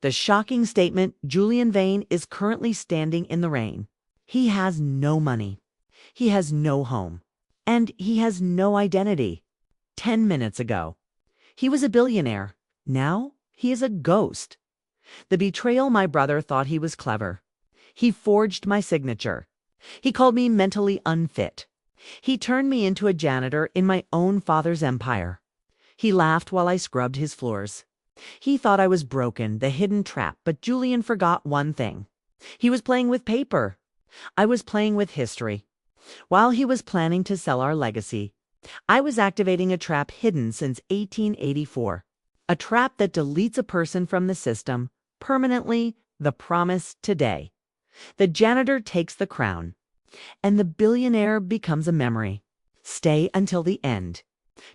The shocking statement: Julian Vane is currently standing in the rain. He has no money. He has no home. And he has no identity. 10 minutes ago, he was a billionaire. Now he is a ghost. The betrayal: my brother thought he was clever. He forged my signature. He called me mentally unfit. He turned me into a janitor in my own father's empire. He laughed while I scrubbed his floors. He thought I was broken, the hidden trap, but Julian forgot one thing. He was playing with paper. I was playing with history. While he was planning to sell our legacy, I was activating a trap hidden since 1884. A trap that deletes a person from the system permanently, the promise today. The janitor takes the crown, and the billionaire becomes a memory. Stay until the end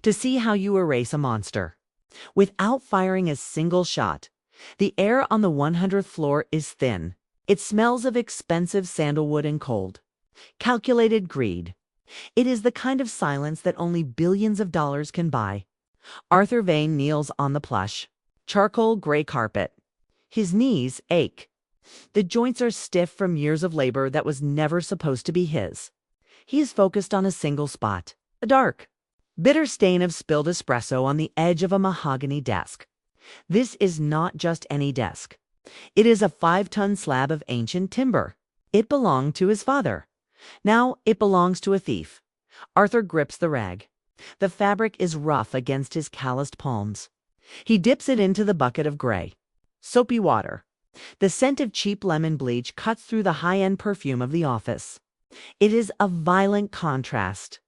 to see how you erase a monster. Without firing a single shot, the air on the 100th floor is thin. It smells of expensive sandalwood and cold. Calculated greed. It is the kind of silence that only billions of dollars can buy. Arthur Vane kneels on the plush, charcoal gray carpet. His knees ache. The joints are stiff from years of labor that was never supposed to be his. He is focused on a single spot, a dark, bitter stain of spilled espresso on the edge of a mahogany desk. This is not just any desk. It is a 5-ton slab of ancient timber. It belonged to his father. Now it belongs to a thief. Arthur grips the rag. The fabric is rough against his calloused palms. He dips it into the bucket of gray, soapy water. The scent of cheap lemon bleach cuts through the high-end perfume of the office. It is a violent contrast.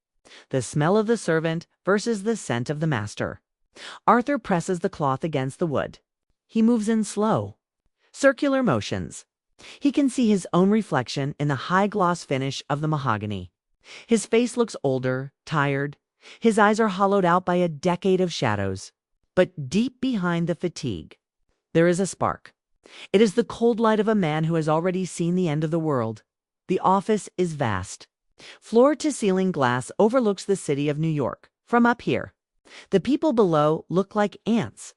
The smell of the servant versus the scent of the master. Arthur presses the cloth against the wood. He moves in slow, circular motions. He can see his own reflection in the high-gloss finish of the mahogany. His face looks older, tired. His eyes are hollowed out by a decade of shadows. But deep behind the fatigue, there is a spark. It is the cold light of a man who has already seen the end of the world. The office is vast. Floor-to-ceiling glass overlooks the city of New York. From up here, the people below look like ants.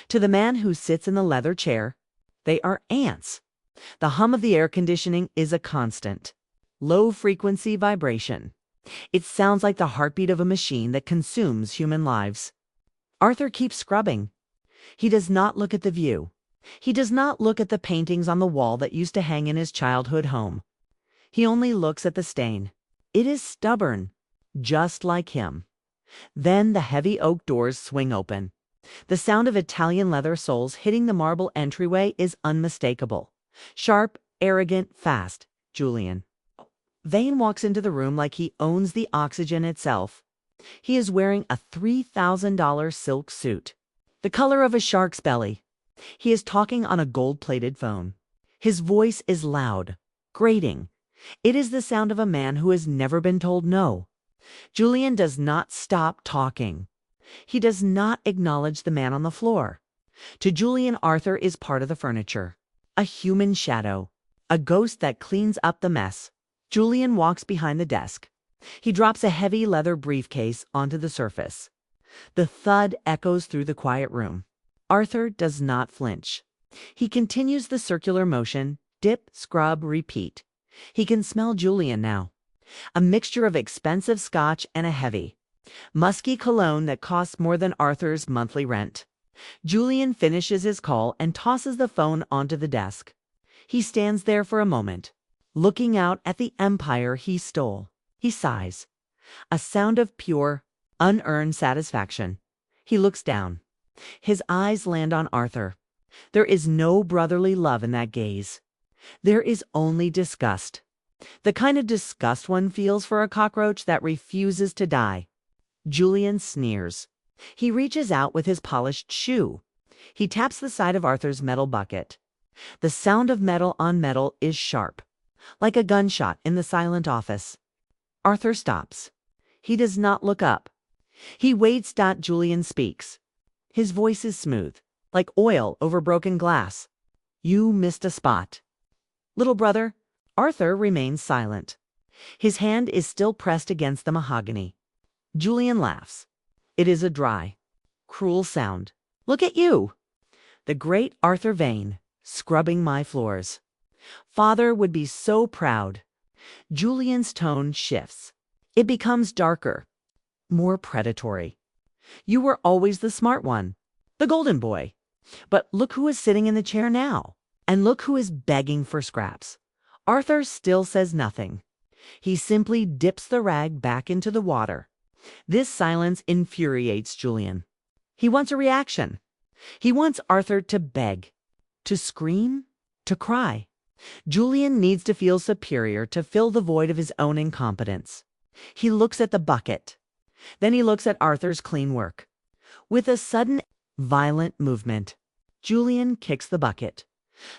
To the man who sits in the leather chair, they are ants. The hum of the air conditioning is a constant, low-frequency vibration. It sounds like the heartbeat of a machine that consumes human lives. Arthur keeps scrubbing. He does not look at the view. He does not look at the paintings on the wall that used to hang in his childhood home. He only looks at the stain. It is stubborn, just like him. Then the heavy oak doors swing open. The sound of Italian leather soles hitting the marble entryway is unmistakable. Sharp, arrogant, fast. Julian. Vane walks into the room like he owns the oxygen itself. He is wearing a $3,000 silk suit, the color of a shark's belly. He is talking on a gold-plated phone. His voice is loud, grating. It is the sound of a man who has never been told no. Julian does not stop talking. He does not acknowledge the man on the floor. To Julian, Arthur is part of the furniture, a human shadow, a ghost that cleans up the mess. Julian walks behind the desk. He drops a heavy leather briefcase onto the surface. The thud echoes through the quiet room. Arthur does not flinch. He continues the circular motion, dip, scrub, repeat. He can smell Julian now. A mixture of expensive scotch and a heavy, musky cologne that costs more than Arthur's monthly rent. Julian finishes his call and tosses the phone onto the desk. He stands there for a moment, looking out at the empire he stole. He sighs, a sound of pure, unearned satisfaction. He looks down. His eyes land on Arthur. There is no brotherly love in that gaze. There is only disgust. The kind of disgust one feels for a cockroach that refuses to die. Julian sneers. He reaches out with his polished shoe. He taps the side of Arthur's metal bucket. The sound of metal on metal is sharp, like a gunshot in the silent office. Arthur stops. He does not look up. He waits. Julian speaks. His voice is smooth, like oil over broken glass. You missed a spot. Little brother. Arthur remains silent. His hand is still pressed against the mahogany. Julian laughs. It is a dry, cruel sound. Look at you. The great Arthur Vane, scrubbing my floors. Father would be so proud. Julian's tone shifts. It becomes darker, more predatory. You were always the smart one, the golden boy. But look who is sitting in the chair now. And look who is begging for scraps. Arthur still says nothing. He simply dips the rag back into the water. This silence infuriates Julian. He wants a reaction. He wants Arthur to beg, to scream, to cry. Julian needs to feel superior to fill the void of his own incompetence. He looks at the bucket. Then he looks at Arthur's clean work. With a sudden, violent movement, Julian kicks the bucket.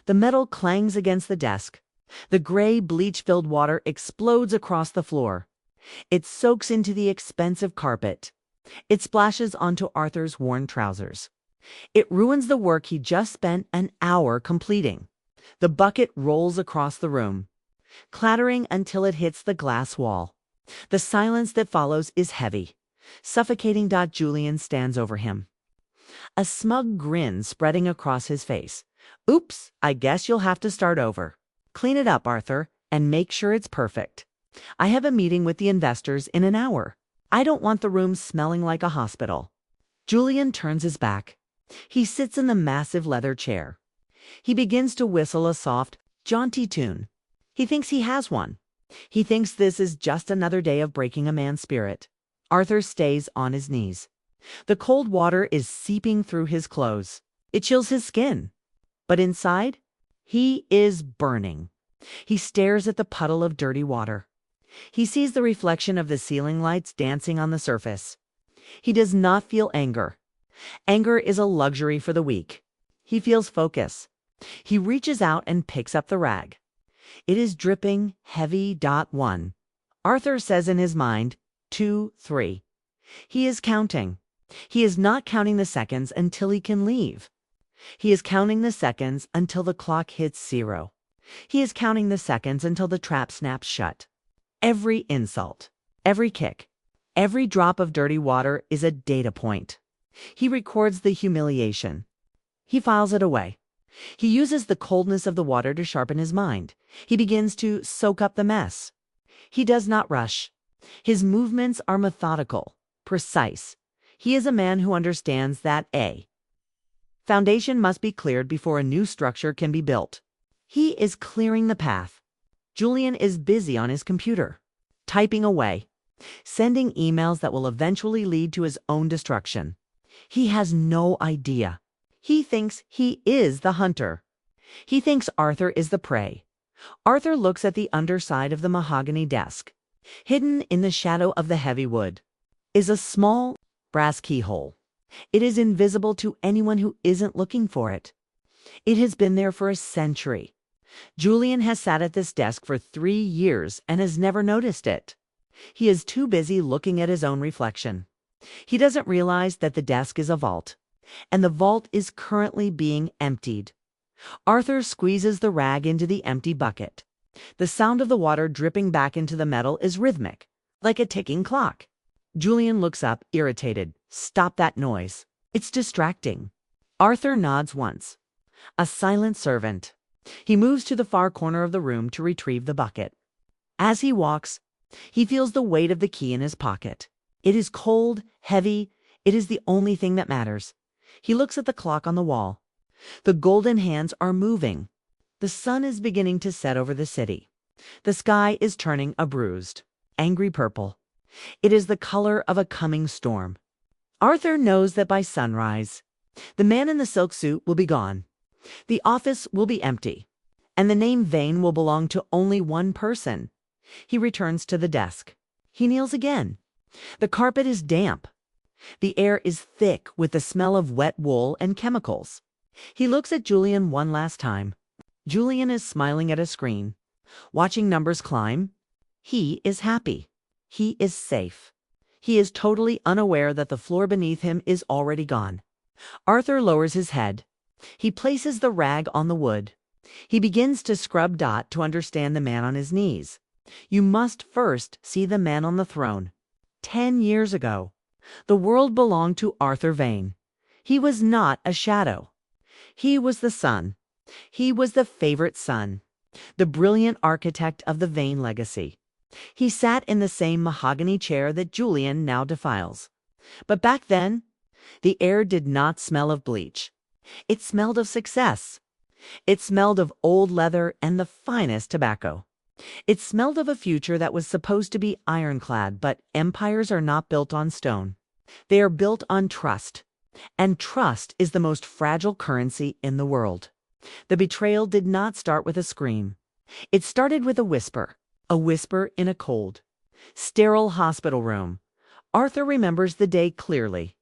The metal clangs against the desk. The gray, bleach-filled water explodes across the floor. It soaks into the expensive carpet. It splashes onto Arthur's worn trousers. It ruins the work he just spent an hour completing. The bucket rolls across the room, clattering until it hits the glass wall. The silence that follows is heavy, suffocating. Julian stands over him, a smug grin spreading across his face. Oops, I guess you'll have to start over. Clean it up, Arthur, and make sure it's perfect. I have a meeting with the investors in an hour. I don't want the room smelling like a hospital. Julian turns his back. He sits in the massive leather chair. He begins to whistle a soft, jaunty tune. He thinks he has one. He thinks this is just another day of breaking a man's spirit. Arthur stays on his knees. The cold water is seeping through his clothes. It chills his skin. But inside, he is burning. He stares at the puddle of dirty water. He sees the reflection of the ceiling lights dancing on the surface. He does not feel anger. Anger is a luxury for the weak. He feels focus. He reaches out and picks up the rag. It is dripping heavy. 1. Arthur says in his mind, 2, 3. He is counting. He is not counting the seconds until he can leave. He is counting the seconds until the clock hits 0. He is counting the seconds until the trap snaps shut. Every insult, every kick, every drop of dirty water is a data point. He records the humiliation. He files it away. He uses the coldness of the water to sharpen his mind. He begins to soak up the mess. He does not rush. His movements are methodical, precise. He is a man who understands that a foundation must be cleared before a new structure can be built. He is clearing the path. Julian is busy on his computer, typing away, sending emails that will eventually lead to his own destruction. He has no idea. He thinks he is the hunter. He thinks Arthur is the prey. Arthur looks at the underside of the mahogany desk. Hidden in the shadow of the heavy wood is a small brass keyhole. It is invisible to anyone who isn't looking for it. It has been there for a century. Julian has sat at this desk for 3 years and has never noticed it. He is too busy looking at his own reflection. He doesn't realize that the desk is a vault, and the vault is currently being emptied. Arthur squeezes the rag into the empty bucket. The sound of the water dripping back into the metal is rhythmic, like a ticking clock. Julian looks up, irritated. Stop that noise. It's distracting. Arthur nods once. A silent servant. He moves to the far corner of the room to retrieve the bucket. As he walks, he feels the weight of the key in his pocket. It is cold, heavy. It is the only thing that matters. He looks at the clock on the wall. The golden hands are moving. The sun is beginning to set over the city. The sky is turning a bruised, angry purple. It is the color of a coming storm. Arthur knows that by sunrise, the man in the silk suit will be gone. The office will be empty, and the name Vane will belong to only one person. He returns to the desk. He kneels again. The carpet is damp. The air is thick with the smell of wet wool and chemicals. He looks at Julian one last time. Julian is smiling at a screen, watching numbers climb. He is happy. He is safe. He is totally unaware that the floor beneath him is already gone. Arthur lowers his head. He places the rag on the wood. He begins to scrub to understand the man on his knees. You must first see the man on the throne. 10 years ago, the world belonged to Arthur Vane. He was not a shadow. He was the sun, He was the favorite son, the brilliant architect of the Vane legacy. He sat in the same mahogany chair that Julian now defiles. But back then, the air did not smell of bleach. It smelled of success. It smelled of old leather and the finest tobacco. It smelled of a future that was supposed to be ironclad, but empires are not built on stone. They are built on trust. And trust is the most fragile currency in the world. The betrayal did not start with a scream. It started with a whisper in a cold, sterile hospital room. Arthur remembers the day clearly.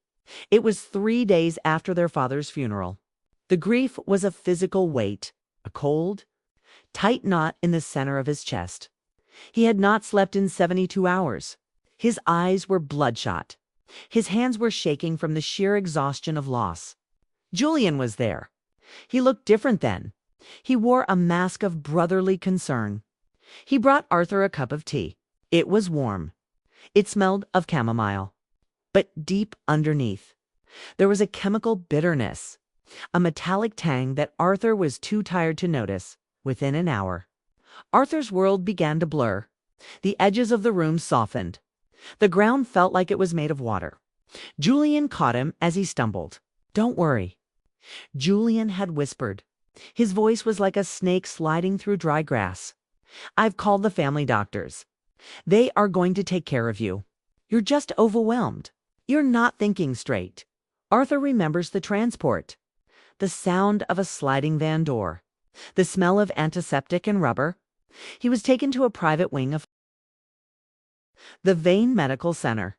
It was 3 days after their father's funeral. The grief was a physical weight, a cold, tight knot in the center of his chest. He had not slept in 72 hours. His eyes were bloodshot. His hands were shaking from the sheer exhaustion of loss. Julian was there. He looked different then. He wore a mask of brotherly concern. He brought Arthur a cup of tea. It was warm. It smelled of chamomile. But deep underneath, there was a chemical bitterness, a metallic tang that Arthur was too tired to notice. Within an hour, Arthur's world began to blur. The edges of the room softened. The ground felt like it was made of water. Julian caught him as he stumbled. "Don't worry." Julian had whispered. His voice was like a snake sliding through dry grass. "I've called the family doctors. They are going to take care of you. You're just overwhelmed. You're not thinking straight." Arthur remembers the transport, the sound of a sliding van door, the smell of antiseptic and rubber. He was taken to a private wing of the Vane Medical Center,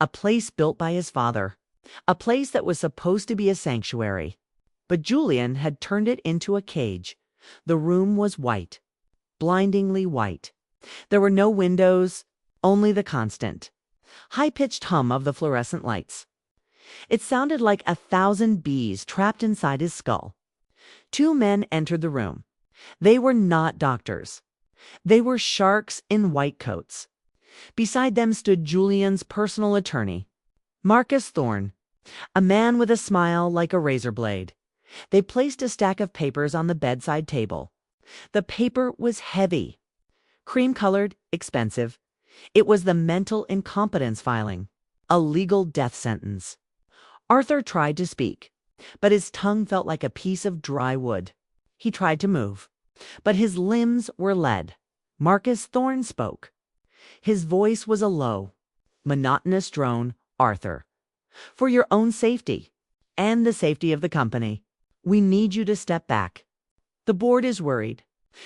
a place built by his father, a place that was supposed to be a sanctuary. But Julian had turned it into a cage. The room was white, blindingly white. There were no windows, only the constant, high-pitched hum of the fluorescent lights. It sounded like 1,000 bees trapped inside his skull. 2 men entered the room. They were not doctors. They were sharks in white coats. Beside them stood Julian's personal attorney, Marcus Thorne, a man with a smile like a razor blade. They placed a stack of papers on the bedside table. The paper was heavy, cream-colored, expensive. It was the mental incompetence filing, a legal death sentence. Arthur tried to speak, but his tongue felt like a piece of dry wood. He tried to move, but his limbs were lead. Marcus Thorne spoke. His voice was a low, monotonous drone. "Arthur, for your own safety and the safety of the company, we need you to step back. The board is worried.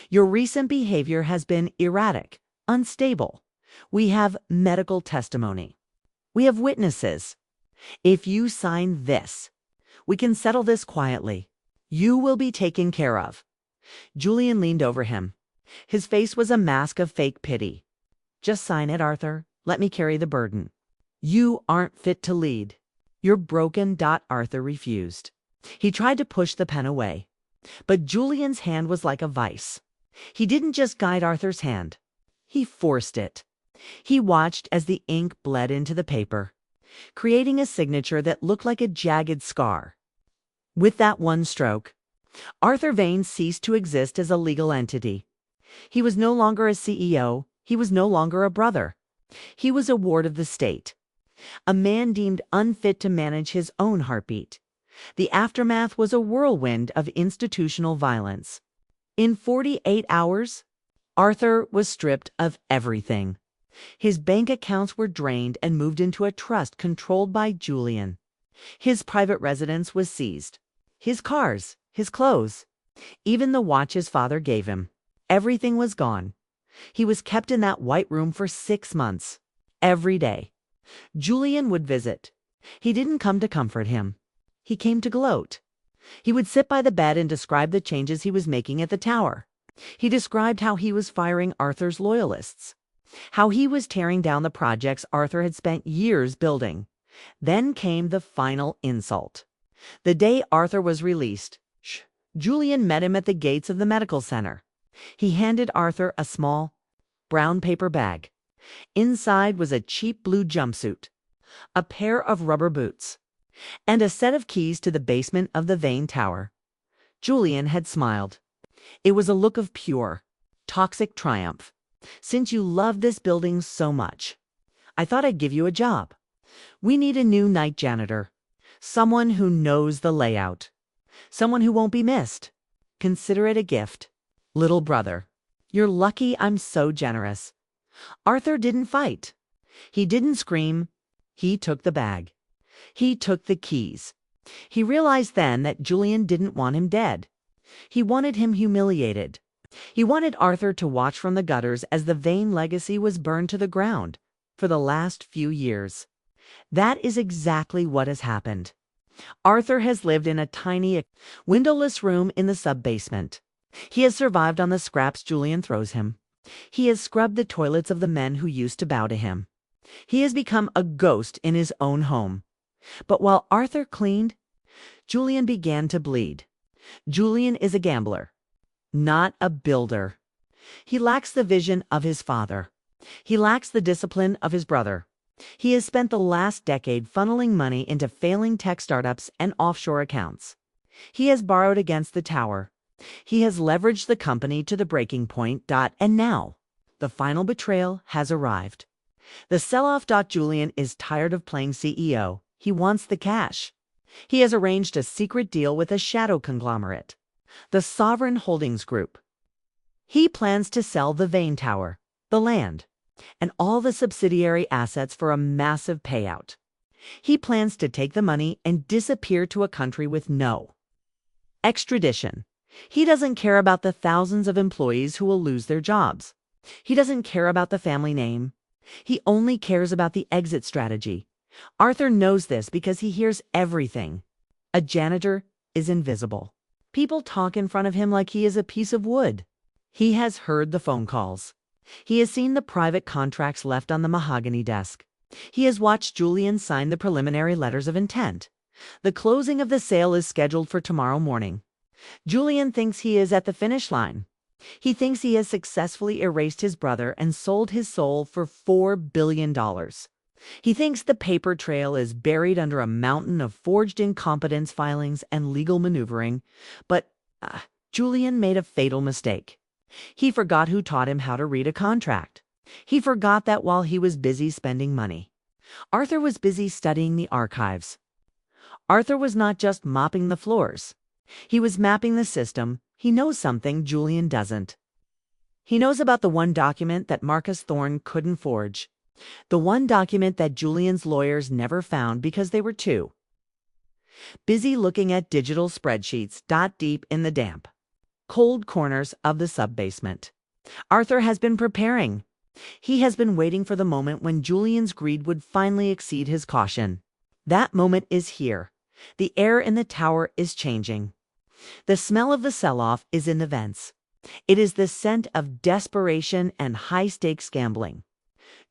Your recent behavior has been erratic, unstable. We have medical testimony. We have witnesses. If you sign this, we can settle this quietly. You will be taken care of." Julian leaned over him. His face was a mask of fake pity. "Just sign it, Arthur. Let me carry the burden." "You aren't fit to lead. You're broken." Arthur refused. He tried to push the pen away, but Julian's hand was like a vice. He didn't just guide Arthur's hand. He forced it. He watched as the ink bled into the paper, creating a signature that looked like a jagged scar. With that one stroke, Arthur Vane ceased to exist as a legal entity. He was no longer a CEO. He was no longer a brother. He was a ward of the state, a man deemed unfit to manage his own heartbeat. The aftermath was a whirlwind of institutional violence. In 48 hours, Arthur was stripped of everything. His bank accounts were drained and moved into a trust controlled by Julian. His private residence was seized. His cars, his clothes, even the watch his father gave him. Everything was gone. He was kept in that white room for 6 months. Every day, Julian would visit. He didn't come to comfort him. He came to gloat. He would sit by the bed and describe the changes he was making at the tower. He described how he was firing Arthur's loyalists, how he was tearing down the projects Arthur had spent years building. Then came the final insult. The day Arthur was released, Julian met him at the gates of the medical center. He handed Arthur a small, brown paper bag. Inside was a cheap blue jumpsuit, a pair of rubber boots, and a set of keys to the basement of the Vane Tower. Julian had smiled. It was a look of pure, toxic triumph. Since you love this building so much, I thought I'd give you a job. We need a new night janitor. Someone who knows the layout. Someone who won't be missed. Consider it a gift. Little brother, you're lucky I'm so generous. Arthur didn't fight. He didn't scream. He took the bag. He took the keys. He realized then that Julian didn't want him dead. He wanted him humiliated. He wanted Arthur to watch from the gutters as the Vane legacy was burned to the ground for the last few years. That is exactly what has happened. Arthur has lived in a tiny, windowless room in the sub-basement. He has survived on the scraps Julian throws him. He has scrubbed the toilets of the men who used to bow to him. He has become a ghost in his own home. But while Arthur cleaned, Julian began to bleed. Julian is a gambler, not a builder. He lacks the vision of his father. He lacks the discipline of his brother. He has spent the last decade funneling money into failing tech startups and offshore accounts. He has borrowed against the tower. He has leveraged the company to the breaking point. And now, the final betrayal has arrived. The sell-off. Julian is tired of playing CEO. He wants the cash. He has arranged a secret deal with a shadow conglomerate, the Sovereign Holdings Group. He plans to sell the Vane Tower, the land, and all the subsidiary assets for a massive payout. He plans to take the money and disappear to a country with no extradition. He doesn't care about the thousands of employees who will lose their jobs. He doesn't care about the family name. He only cares about the exit strategy. Arthur knows this because he hears everything. A janitor is invisible. People talk in front of him like he is a piece of wood. He has heard the phone calls. He has seen the private contracts left on the mahogany desk. He has watched Julian sign the preliminary letters of intent. The closing of the sale is scheduled for tomorrow morning. Julian thinks he is at the finish line. He thinks he has successfully erased his brother and sold his soul for $4 billion. He thinks the paper trail is buried under a mountain of forged incompetence filings and legal maneuvering, but Julian made a fatal mistake. He forgot who taught him how to read a contract. He forgot that while he was busy spending money, Arthur was busy studying the archives. Arthur was not just mopping the floors. He was mapping the system. He knows something Julian doesn't. He knows about the one document that Marcus Thorne couldn't forge. The one document that Julian's lawyers never found because they were too busy looking at digital spreadsheets deep in the damp, cold corners of the sub-basement. Arthur has been preparing. He has been waiting for the moment when Julian's greed would finally exceed his caution. That moment is here. The air in the tower is changing. The smell of the sell-off is in the vents. It is the scent of desperation and high-stakes gambling.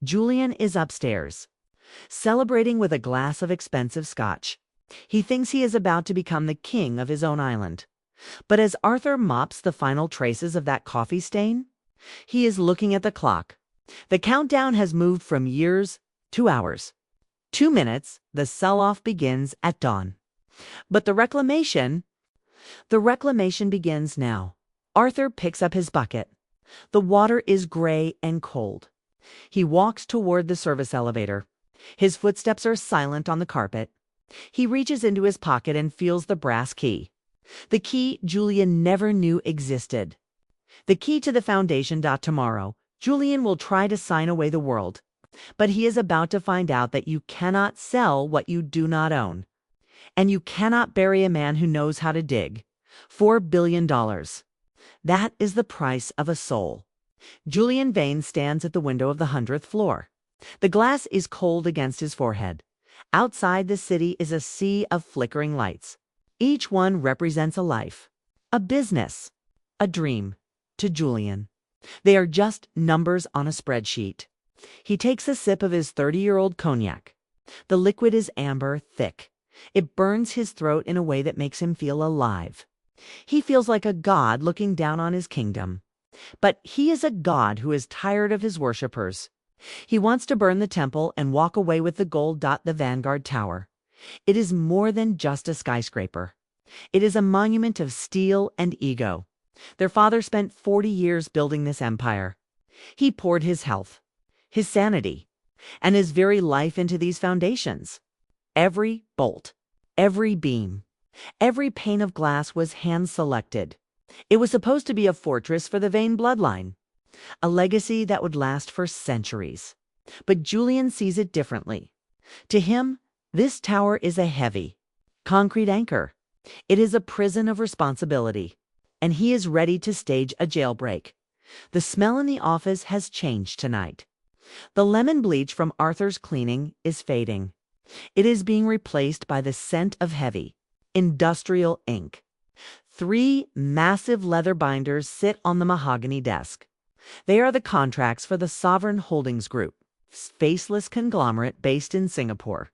Julian is upstairs, celebrating with a glass of expensive scotch. He thinks he is about to become the king of his own island. But as Arthur mops the final traces of that coffee stain, he is looking at the clock. The countdown has moved from years to hours. 2 minutes, the sell-off begins at dawn. But the reclamation begins now. Arthur picks up his bucket. The water is gray and cold. He walks toward the service elevator. His footsteps are silent on the carpet. He reaches into his pocket and feels the brass key. The key Julian never knew existed. The key to the foundation. Tomorrow, Julian will try to sign away the world. But he is about to find out that you cannot sell what you do not own. And you cannot bury a man who knows how to dig. $4 billion. That is the price of a soul. Julian Vane stands at the window of the 100th floor. The glass is cold against his forehead. Outside the city is a sea of flickering lights. Each one represents a life, a business, a dream. To Julian, they are just numbers on a spreadsheet. He takes a sip of his 30-year-old cognac. The liquid is amber, thick. It burns his throat in a way that makes him feel alive. He feels like a god looking down on his kingdom. But he is a god who is tired of his worshippers. He wants to burn the temple and walk away with the gold. The Vanguard Tower. It is more than just a skyscraper. It is a monument of steel and ego. Their father spent 40 years building this empire. He poured his health, his sanity, and his very life into these foundations. Every bolt, every beam, every pane of glass was hand-selected. It was supposed to be a fortress for the Vane bloodline, a legacy that would last for centuries. But Julian sees it differently. To him, this tower is a heavy, concrete anchor. It is a prison of responsibility, and he is ready to stage a jailbreak. The smell in the office has changed tonight. The lemon bleach from Arthur's cleaning is fading. It is being replaced by the scent of heavy, industrial ink. 3 massive leather binders sit on the mahogany desk. They are the contracts for the Sovereign Holdings Group, faceless conglomerate based in Singapore.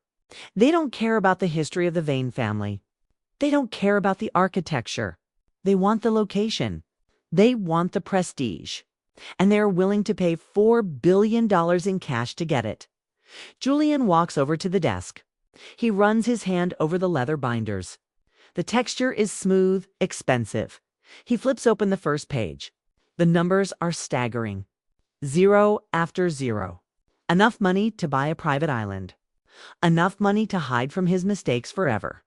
They don't care about the history of the Vane family. They don't care about the architecture. They want the location. They want the prestige. And they are willing to pay $4 billion in cash to get it. Julian walks over to the desk. He runs his hand over the leather binders. The texture is smooth, expensive. He flips open the first page. The numbers are staggering. 0 after 0. Enough money to buy a private island. Enough money to hide from his mistakes forever.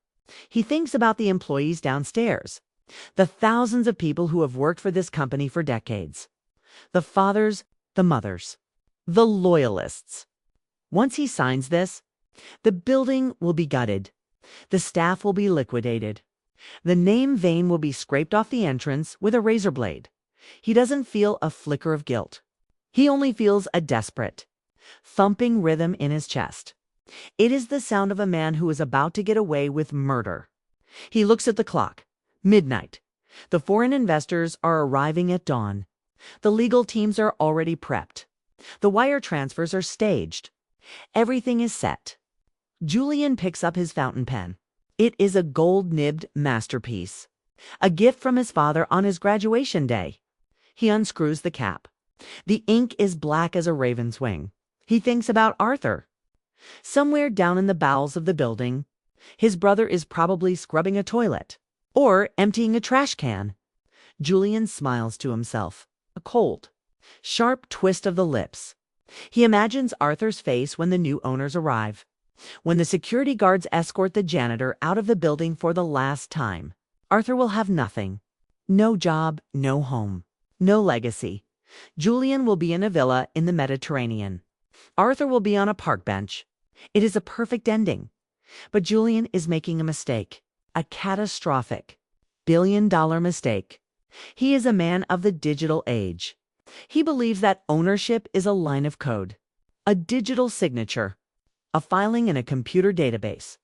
He thinks about the employees downstairs, the thousands of people who have worked for this company for decades. The fathers, the mothers, the loyalists. Once he signs this, the building will be gutted. The staff will be liquidated. The name Vane will be scraped off the entrance with a razor blade. He doesn't feel a flicker of guilt. He only feels a desperate, thumping rhythm in his chest. It is the sound of a man who is about to get away with murder. He looks at the clock. Midnight. The foreign investors are arriving at dawn. The legal teams are already prepped. The wire transfers are staged. Everything is set. Julian picks up his fountain pen. It is a gold-nibbed masterpiece, a gift from his father on his graduation day. He unscrews the cap. The ink is black as a raven's wing. He thinks about Arthur. Somewhere down in the bowels of the building, his brother is probably scrubbing a toilet or emptying a trash can. Julian smiles to himself, a cold, sharp twist of the lips. He imagines Arthur's face when the new owners arrive, when the security guards escort the janitor out of the building for the last time. Arthur will have nothing. No job, no home, no legacy. Julian will be in a villa in the Mediterranean. Arthur will be on a park bench. It is a perfect ending. But Julian is making a mistake, a catastrophic, billion-dollar mistake. He is a man of the digital age. He believes that ownership is a line of code, a digital signature, a filing in a computer database.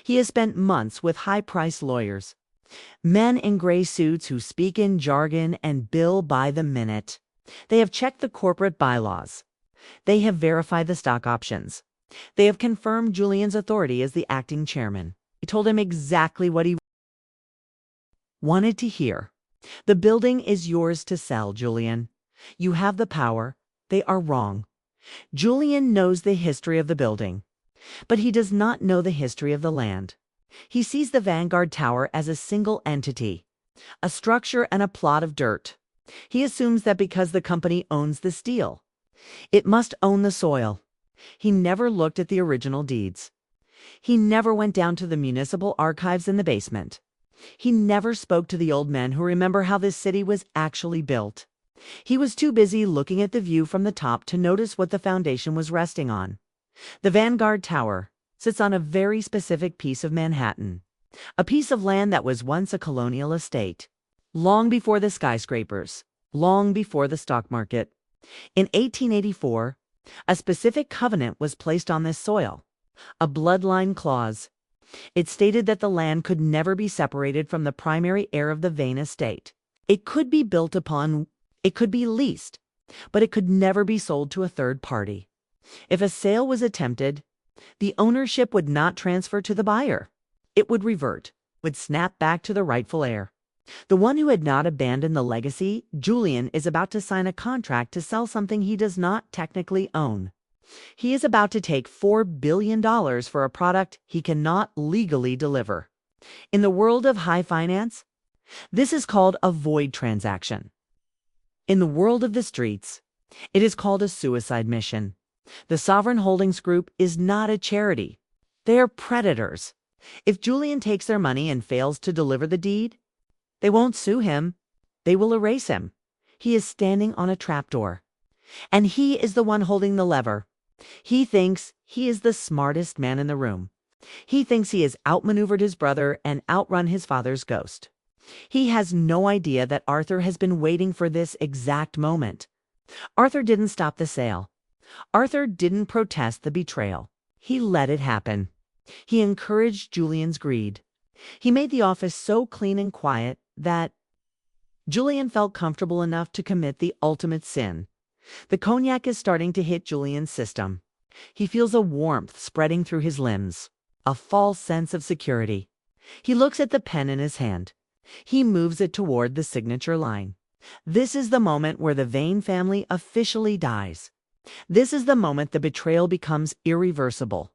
He has spent months with high-priced lawyers, men in gray suits who speak in jargon and bill by the minute. They have checked the corporate bylaws. They have verified the stock options. They have confirmed Julian's authority as the acting chairman. They told him exactly what he wanted to hear. The building is yours to sell, Julian. You have the power. They are wrong. Julian knows the history of the building, but he does not know the history of the land. He sees the Vanguard Tower as a single entity, a structure and a plot of dirt. He assumes that because the company owns the steel, it must own the soil. He never looked at the original deeds. He never went down to the municipal archives in the basement. He never spoke to the old men who remember how this city was actually built. He was too busy looking at the view from the top to notice what the foundation was resting on. The Vanguard Tower sits on a very specific piece of Manhattan, a piece of land that was once a colonial estate, long before the skyscrapers, long before the stock market. In 1884, a specific covenant was placed on this soil, a bloodline clause. It stated that the land could never be separated from the primary heir of the Vane estate. It could be built upon, it could be leased, but it could never be sold to a third party. If a sale was attempted, the ownership would not transfer to the buyer. It would revert, would snap back to the rightful heir. The one who had not abandoned the legacy, Julian, is about to sign a contract to sell something he does not technically own. He is about to take $4 billion for a product he cannot legally deliver. In the world of high finance, this is called a void transaction. In the world of the streets, it is called a suicide mission. The Sovereign Holdings Group is not a charity. They are predators. If Julian takes their money and fails to deliver the deed, they won't sue him. They will erase him. He is standing on a trapdoor. And he is the one holding the lever. He thinks he is the smartest man in the room. He thinks he has outmaneuvered his brother and outrun his father's ghost. He has no idea that Arthur has been waiting for this exact moment. Arthur didn't stop the sale. Arthur didn't protest the betrayal. He let it happen. He encouraged Julian's greed. He made the office so clean and quiet that Julian felt comfortable enough to commit the ultimate sin. The cognac is starting to hit Julian's system. He feels a warmth spreading through his limbs, a false sense of security. He looks at the pen in his hand. He moves it toward the signature line. This is the moment where the Vane family officially dies. This is the moment the betrayal becomes irreversible.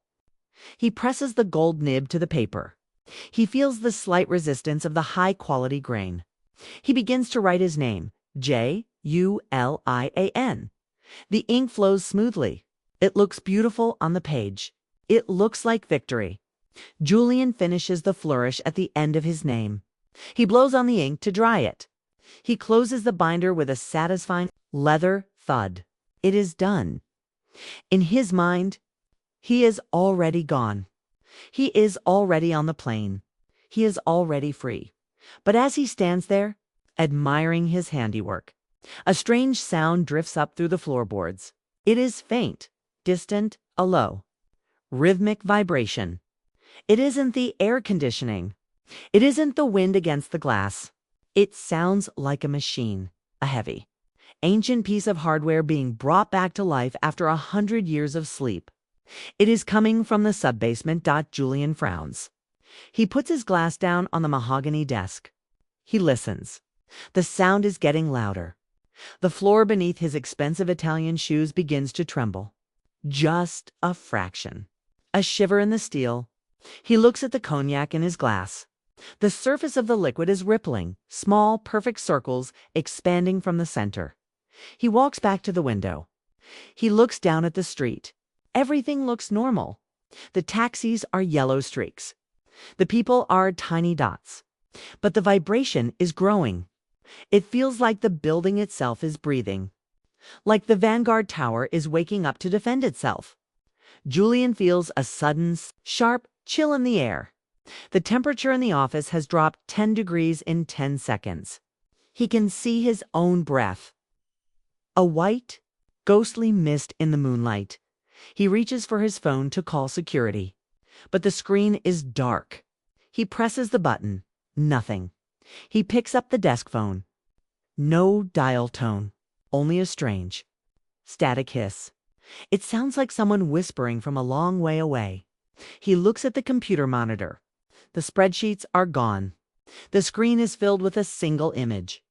He presses the gold nib to the paper. He feels the slight resistance of the high-quality grain. He begins to write his name, Julian. The ink flows smoothly. It looks beautiful on the page. It looks like victory. Julian finishes the flourish at the end of his name. He blows on the ink to dry it. He closes the binder with a satisfying leather thud. It is done. In his mind, he is already gone. He is already on the plane. He is already free. But as he stands there, admiring his handiwork, a strange sound drifts up through the floorboards. It is faint, distant, a low, rhythmic vibration. It isn't the air conditioning. It isn't the wind against the glass. It sounds like a machine, a heavy, ancient piece of hardware being brought back to life after 100 years of sleep. It is coming from the sub-basement. Julian frowns. He puts his glass down on the mahogany desk. He listens. The sound is getting louder. The floor beneath his expensive Italian shoes begins to tremble. Just a fraction. A shiver in the steel. He looks at the cognac in his glass. The surface of the liquid is rippling, small, perfect circles expanding from the center. He walks back to the window. He looks down at the street. Everything looks normal. The taxis are yellow streaks. The people are tiny dots. But the vibration is growing. It feels like the building itself is breathing. Like the Vanguard Tower is waking up to defend itself. Julian feels a sudden, sharp chill in the air. The temperature in the office has dropped 10 degrees in 10 seconds. He can see his own breath. A white, ghostly mist in the moonlight. He reaches for his phone to call security. But the screen is dark. He presses the button. Nothing. He picks up the desk phone. No dial tone. Only a strange, static hiss. It sounds like someone whispering from a long way away. He looks at the computer monitor. The spreadsheets are gone. The screen is filled with a single image.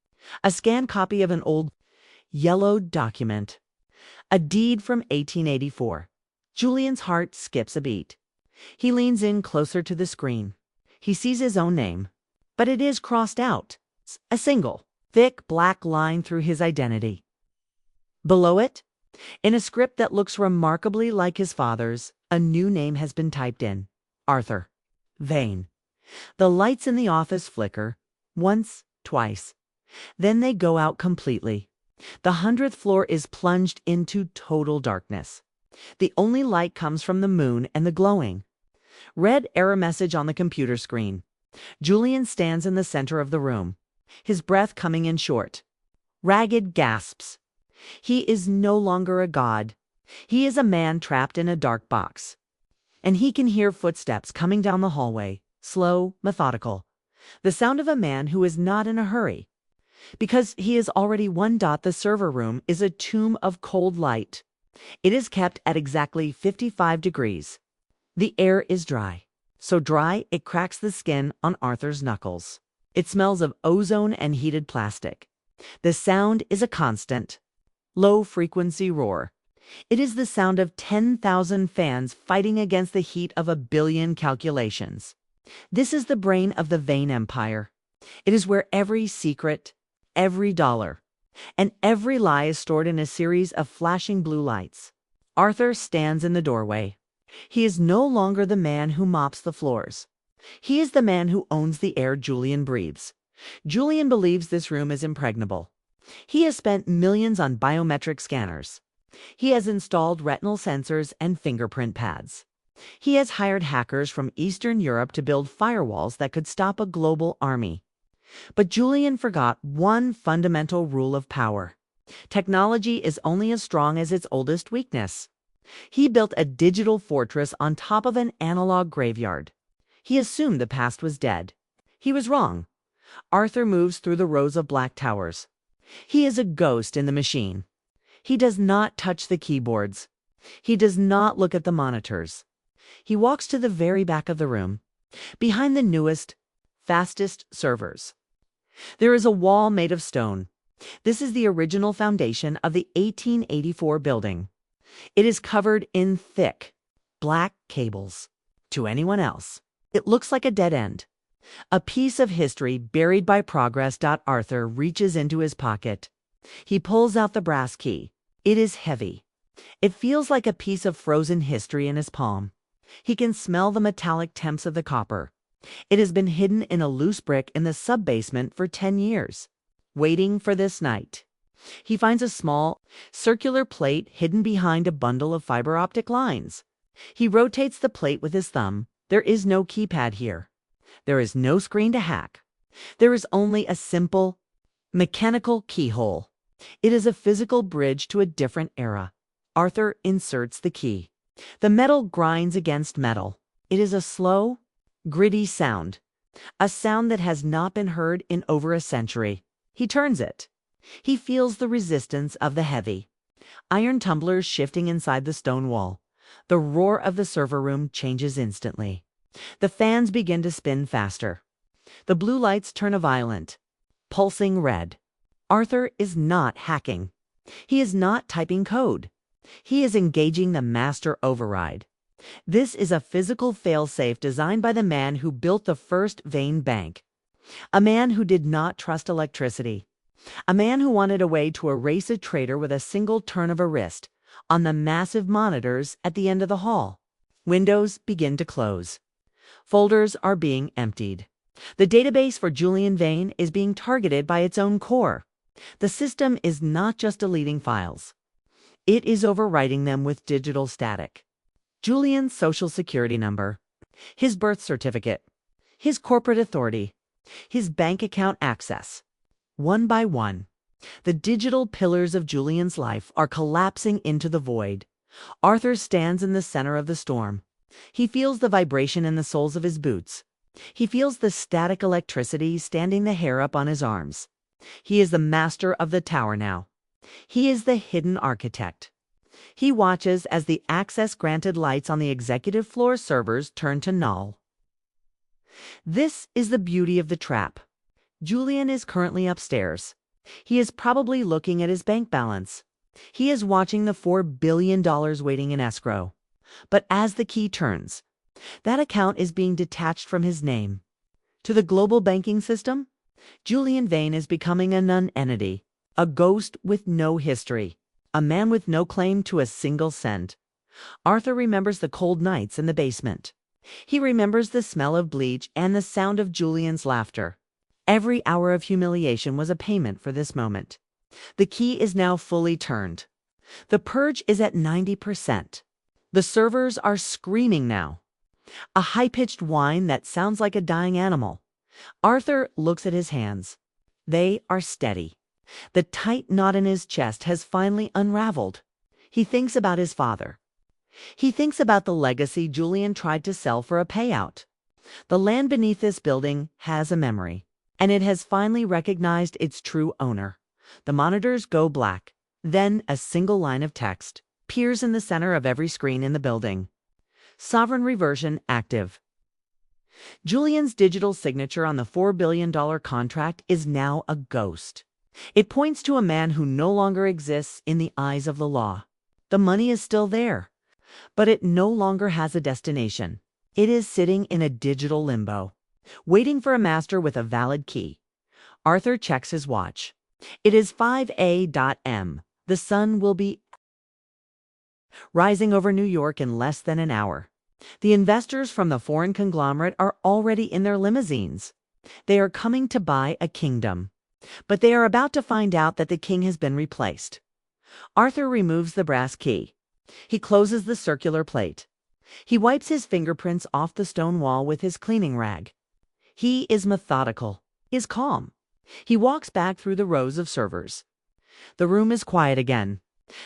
A scanned copy of an old, yellowed document. A deed from 1884. Julian's heart skips a beat. He leans in closer to the screen. He sees his own name, but it is crossed out. A single, thick black line through his identity. Below it, in a script that looks remarkably like his father's, a new name has been typed in. Arthur Vane. The lights in the office flicker. Once, twice. Then they go out completely. The 100th floor is plunged into total darkness. The only light comes from the moon and the glowing red error message on the computer screen. Julian stands in the center of the room, his breath coming in short, ragged gasps. He is no longer a god. He is a man trapped in a dark box. And he can hear footsteps coming down the hallway, slow, methodical. The sound of a man who is not in a hurry. Because he is already one. The server room is a tomb of cold light. It is kept at exactly 55 degrees. The air is dry. So dry it cracks the skin on Arthur's knuckles. It smells of ozone and heated plastic. The sound is a constant, low-frequency roar. It is the sound of 10,000 fans fighting against the heat of 1 billion calculations. This is the brain of the Vane Empire. It is where every secret, every dollar, and every lie is stored in a series of flashing blue lights. Arthur stands in the doorway. He is no longer the man who mops the floors. He is the man who owns the air Julian breathes. Julian believes this room is impregnable. He has spent millions on biometric scanners. He has installed retinal sensors and fingerprint pads. He has hired hackers from Eastern Europe to build firewalls that could stop a global army. But Julian forgot one fundamental rule of power. Technology is only as strong as its oldest weakness. He built a digital fortress on top of an analog graveyard. He assumed the past was dead. He was wrong. Arthur moves through the rows of black towers. He is a ghost in the machine. He does not touch the keyboards. He does not look at the monitors. He walks to the very back of the room, behind the newest, fastest servers. There is a wall made of stone. This is the original foundation of the 1884 building. It is covered in thick, black cables. To anyone else, it looks like a dead end. A piece of history buried by progress. Arthur reaches into his pocket. He pulls out the brass key. It is heavy. It feels like a piece of frozen history in his palm. He can smell the metallic temps of the copper. It has been hidden in a loose brick in the sub-basement for 10 years, waiting for this night. He finds a small, circular plate hidden behind a bundle of fiber optic lines. He rotates the plate with his thumb. There is no keypad here. There is no screen to hack. There is only a simple, mechanical keyhole. It is a physical bridge to a different era. Arthur inserts the key. The metal grinds against metal. It is a slow, gritty sound. A sound that has not been heard in over a century. He turns it. He feels the resistance of the heavy. Iron tumblers shifting inside the stone wall. The roar of the server room changes instantly. The fans begin to spin faster. The blue lights turn a violent, pulsing red. Arthur is not hacking. He is not typing code. He is engaging the master override. This is a physical failsafe designed by the man who built the first Vane bank. A man who did not trust electricity. A man who wanted a way to erase a traitor with a single turn of a wrist on the massive monitors at the end of the hall. Windows begin to close. Folders are being emptied. The database for Julian Vane is being targeted by its own core. The system is not just deleting files. It is overwriting them with digital static. Julian's social security number, his birth certificate, his corporate authority, his bank account access. One by one, the digital pillars of Julian's life are collapsing into the void. Arthur stands in the center of the storm. He feels the vibration in the soles of his boots. He feels the static electricity standing the hair up on his arms. He is the master of the tower now. He is the hidden architect. He watches as the access-granted lights on the executive floor servers turn to null. This is the beauty of the trap. Julian is currently upstairs. He is probably looking at his bank balance. He is watching the $4 billion waiting in escrow. But as the key turns, that account is being detached from his name. To the global banking system, Julian Vane is becoming a nonentity, a ghost with no history, a man with no claim to a single cent. Arthur remembers the cold nights in the basement. He remembers the smell of bleach and the sound of Julian's laughter. Every hour of humiliation was a payment for this moment. The key is now fully turned. The purge is at 90%. The servers are screaming now. A high-pitched whine that sounds like a dying animal. Arthur looks at his hands. They are steady. The tight knot in his chest has finally unraveled. He thinks about his father. He thinks about the legacy Julian tried to sell for a payout. The land beneath this building has a memory, and it has finally recognized its true owner. The monitors go black. Then a single line of text appears in the center of every screen in the building. Sovereign reversion active. Julian's digital signature on the $4 billion contract is now a ghost. It points to a man who no longer exists in the eyes of the law. The money is still there, but it no longer has a destination. It is sitting in a digital limbo, waiting for a master with a valid key. Arthur checks his watch. It is 5 a.m. The sun will be rising over New York in less than an hour. The investors from the foreign conglomerate are already in their limousines. They are coming to buy a kingdom. But they are about to find out that the king has been replaced. Arthur removes the brass key. He closes the circular plate. He wipes his fingerprints off the stone wall with his cleaning rag. He is methodical, is calm. He walks back through the rows of servers. The room is quiet again.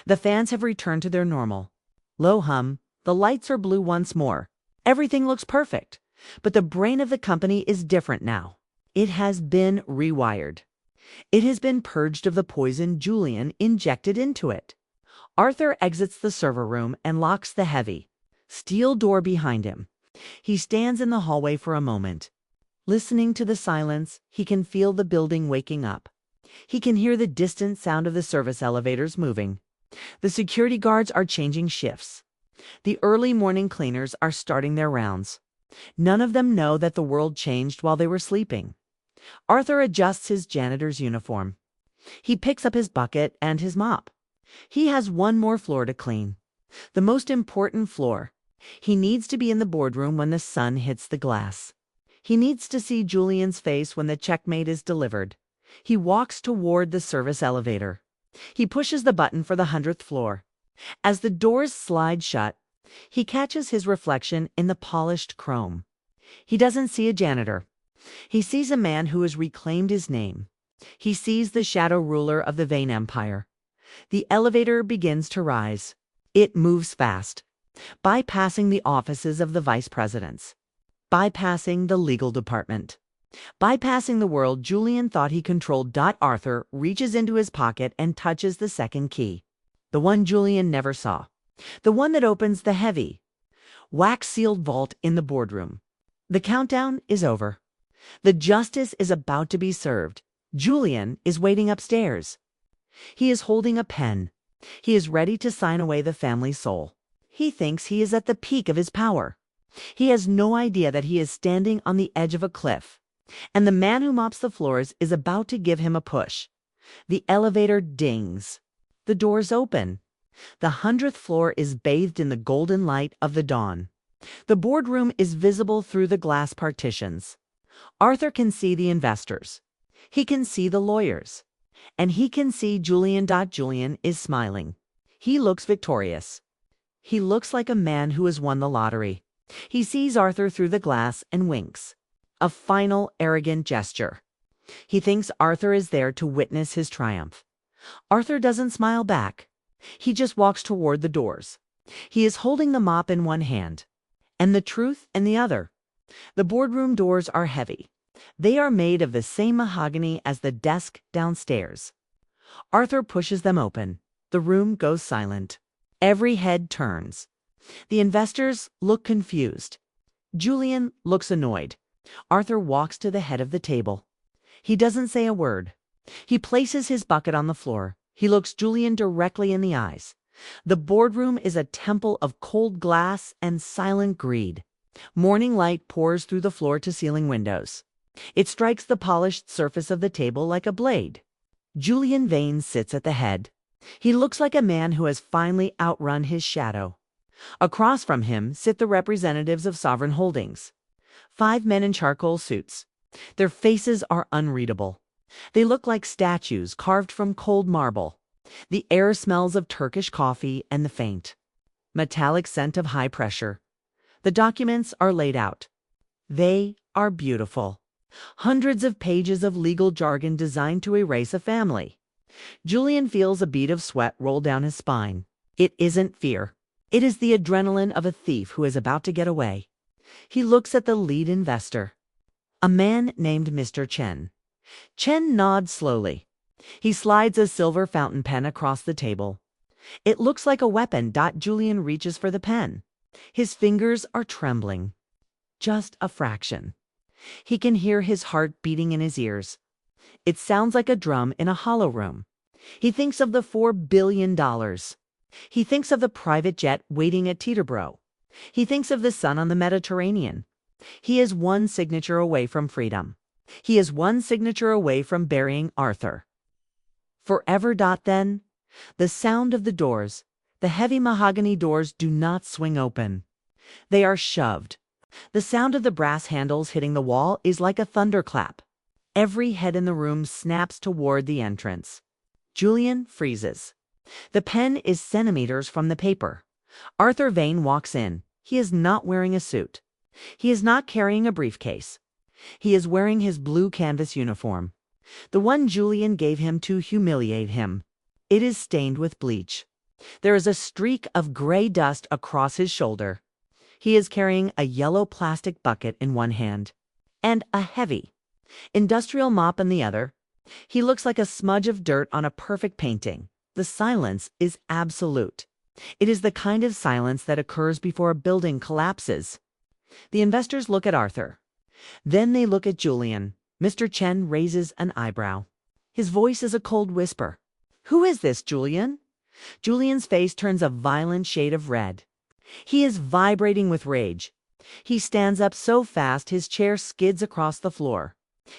The fans have returned to their normal low hum. The lights are blue once more. Everything looks perfect. But the brain of the company is different now. It has been rewired. It has been purged of the poison Julian injected into it. Arthur exits the server room and locks the heavy steel door behind him. He stands in the hallway for a moment. Listening to the silence, he can feel the building waking up. He can hear the distant sound of the service elevators moving. The security guards are changing shifts. The early morning cleaners are starting their rounds. None of them know that the world changed while they were sleeping. Arthur adjusts his janitor's uniform. He picks up his bucket and his mop. He has one more floor to clean. The most important floor. He needs to be in the boardroom when the sun hits the glass. He needs to see Julian's face when the checkmate is delivered. He walks toward the service elevator. He pushes the button for the 100th floor. As the doors slide shut, he catches his reflection in the polished chrome. He doesn't see a janitor. He sees a man who has reclaimed his name. He sees the shadow ruler of the Vane Empire. The elevator begins to rise. It moves fast, bypassing the offices of the vice presidents, bypassing the legal department, bypassing the world Julian thought he controlled. Arthur reaches into his pocket and touches the second key, the one Julian never saw, the one that opens the heavy, wax-sealed vault in the boardroom. The countdown is over. The justice is about to be served. Julian is waiting upstairs. He is holding a pen. He is ready to sign away the family soul. He thinks he is at the peak of his power. He has no idea that he is standing on the edge of a cliff, and the man who mops the floors is about to give him a push. The elevator dings. The doors open. The 100th floor is bathed in the golden light of the dawn. The boardroom is visible through the glass partitions. Arthur can see the investors. He can see the lawyers. And he can see Julian. Julian is smiling. He looks victorious. He looks like a man who has won the lottery. He sees Arthur through the glass and winks. A final, arrogant gesture. He thinks Arthur is there to witness his triumph. Arthur doesn't smile back. He just walks toward the doors. He is holding the mop in one hand, and the truth in the other. The boardroom doors are heavy. They are made of the same mahogany as the desk downstairs. Arthur pushes them open. The room goes silent. Every head turns. The investors look confused. Julian looks annoyed. Arthur walks to the head of the table. He doesn't say a word. He places his bucket on the floor. He looks Julian directly in the eyes. The boardroom is a temple of cold glass and silent greed. Morning light pours through the floor-to-ceiling windows. It strikes the polished surface of the table like a blade. Julian Vane sits at the head. He looks like a man who has finally outrun his shadow. Across from him sit the representatives of Sovereign Holdings. 5 men in charcoal suits. Their faces are unreadable. They look like statues carved from cold marble. The air smells of Turkish coffee and the faint, metallic scent of high pressure. The documents are laid out. They are beautiful. Hundreds of pages of legal jargon designed to erase a family. Julian feels a bead of sweat roll down his spine. It isn't fear. It is the adrenaline of a thief who is about to get away. He looks at the lead investor, a man named Mr. Chen. Chen nods slowly. He slides a silver fountain pen across the table. It looks like a weapon. Julian reaches for the pen. His fingers are trembling. Just a fraction. He can hear his heart beating in his ears. It sounds like a drum in a hollow room. He thinks of the $4 billion. He thinks of the private jet waiting at Teterboro. He thinks of the sun on the Mediterranean. He is one signature away from freedom. He is one signature away from burying Arthur. Forever. Then, the sound of the doors. The heavy mahogany doors do not swing open. They are shoved. The sound of the brass handles hitting the wall is like a thunderclap. Every head in the room snaps toward the entrance. Julian freezes. The pen is centimeters from the paper. Arthur Vane walks in. He is not wearing a suit. He is not carrying a briefcase. He is wearing his blue canvas uniform, the one Julian gave him to humiliate him. It is stained with bleach. There is a streak of gray dust across his shoulder. He is carrying a yellow plastic bucket in one hand and a heavy industrial mop in the other. He looks like a smudge of dirt on a perfect painting. The silence is absolute. It is the kind of silence that occurs before a building collapses. The investors look at Arthur. Then they look at Julian. Mr. Chen raises an eyebrow. His voice is a cold whisper. "Who is this, Julian?" Julian's face turns a violent shade of red. He is vibrating with rage. He stands up so fast his chair skids across the floor.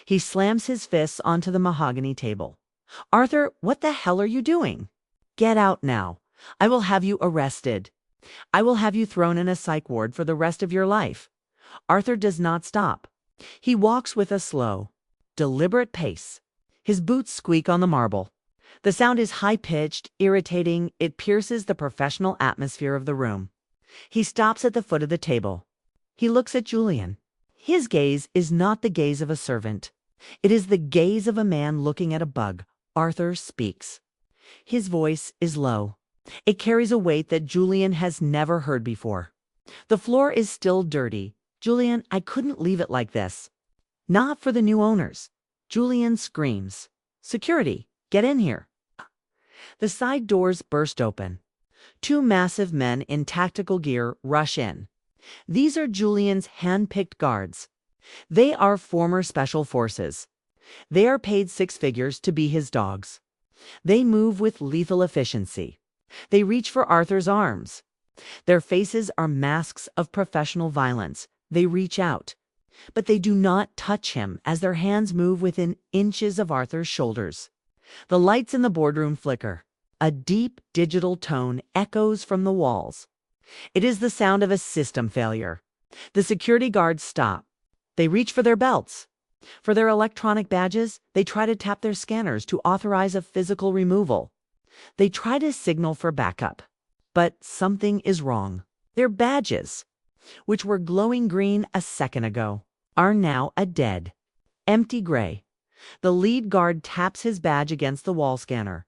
He slams his fists onto the mahogany table. "Arthur, what the hell are you doing? Get out now. I will have you arrested. I will have you thrown in a psych ward for the rest of your life." Arthur does not stop. He walks with a slow, deliberate pace. His boots squeak on the marble. The sound is high-pitched, irritating. It pierces the professional atmosphere of the room. He stops at the foot of the table. He looks at Julian. His gaze is not the gaze of a servant. It is the gaze of a man looking at a bug. Arthur speaks. His voice is low. It carries a weight that Julian has never heard before. The floor is still dirty. "Julian, I couldn't leave it like this. Not for the new owners." Julian screams. "Security, get in here." The side doors burst open. Two massive men in tactical gear rush in. These are Julian's hand-picked guards. They are former special forces. They are paid six figures to be his dogs. They move with lethal efficiency. They reach for Arthur's arms. Their faces are masks of professional violence. They reach out, but they do not touch him as their hands move within inches of Arthur's shoulders. The lights in the boardroom flicker. A deep digital tone echoes from the walls. It is the sound of a system failure. The security guards stop. They reach for their belts. For their electronic badges, they try to tap their scanners to authorize a physical removal. They try to signal for backup. But something is wrong. Their badges, which were glowing green a second ago, are now a dead, empty gray. The lead guard taps his badge against the wall scanner.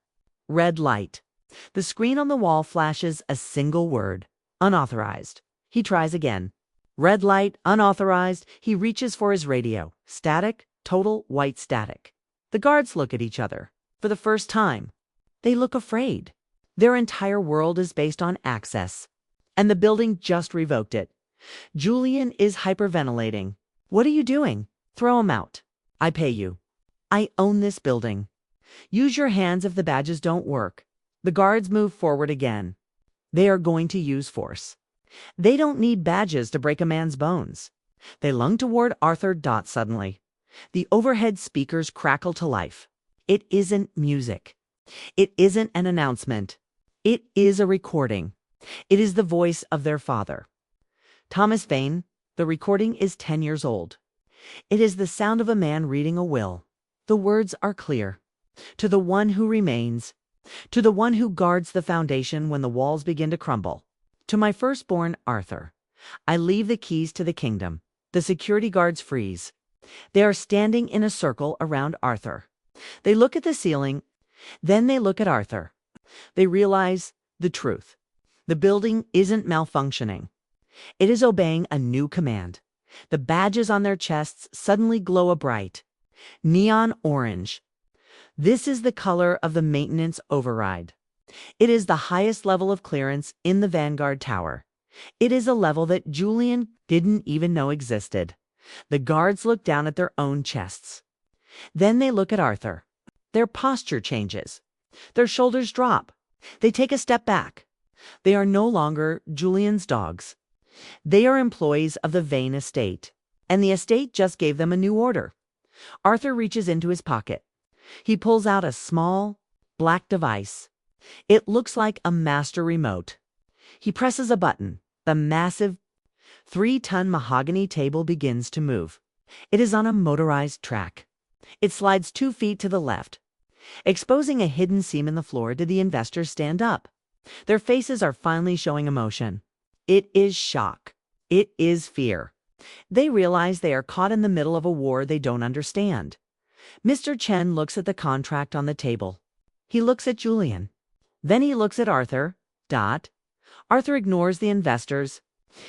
Red light. The screen on the wall flashes a single word: unauthorized. He tries again. Red light, unauthorized. He reaches for his radio. Static, total white static. The guards look at each other. For the first time, they look afraid. Their entire world is based on access, and the building just revoked it. Julian is hyperventilating. "What are you doing? Throw him out. I pay you. I own this building. Use your hands if the badges don't work." The guards move forward again. They are going to use force. They don't need badges to break a man's bones. They lung toward Arthur. Suddenly, the overhead speakers crackle to life. It isn't music. It isn't an announcement. It is a recording. It is the voice of their father, Thomas Vane. The recording is 10 years old. It is the sound of a man reading a will. The words are clear. "To the one who remains, to the one who guards the foundation when the walls begin to crumble. To my firstborn, Arthur, I leave the keys to the kingdom." The security guards freeze. They are standing in a circle around Arthur. They look at the ceiling. Then they look at Arthur. They realize the truth. The building isn't malfunctioning. It is obeying a new command. The badges on their chests suddenly glow a bright neon orange. This is the color of the maintenance override. It is the highest level of clearance in the Vanguard Tower. It is a level that Julian didn't even know existed. The guards look down at their own chests. Then they look at Arthur. Their posture changes. Their shoulders drop. They take a step back. They are no longer Julian's dogs. They are employees of the Vane estate, and the estate just gave them a new order. Arthur reaches into his pocket. He pulls out a small, black device. It looks like a master remote. He presses a button. The massive 3-ton mahogany table begins to move. It is on a motorized track. It slides 2 feet to the left, exposing a hidden seam in the floor. Did the investors stand up? Their faces are finally showing emotion. It is shock. It is fear. They realize they are caught in the middle of a war they don't understand. Mr. Chen looks at the contract on the table. He looks at Julian. Then he looks at Arthur. Arthur ignores the investors.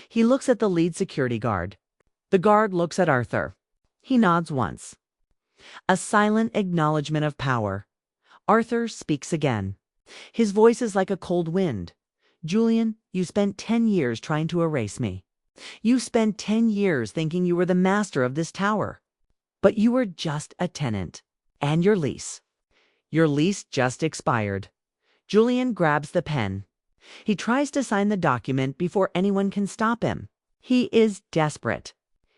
He looks at the lead security guard. The guard looks at Arthur. He nods once. A silent acknowledgement of power. Arthur speaks again. His voice is like a cold wind. Julian, you spent 10 years trying to erase me. You spent 10 years thinking you were the master of this tower. But you were just a tenant. And your lease. Your lease just expired. Julian grabs the pen. He tries to sign the document before anyone can stop him. He is desperate.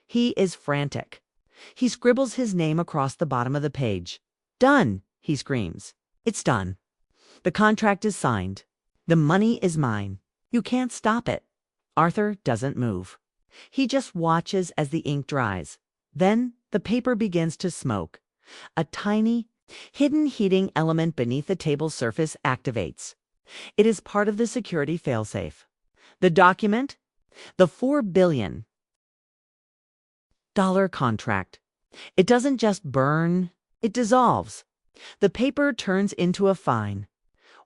He is frantic. He scribbles his name across the bottom of the page. Done, he screams. It's done. The contract is signed. The money is mine. You can't stop it. Arthur doesn't move. He just watches as the ink dries. Then the paper begins to smoke. A tiny, hidden heating element beneath the table's surface activates. It is part of the security failsafe. The document? The $4 billion contract. It doesn't just burn, it dissolves. The paper turns into a fine,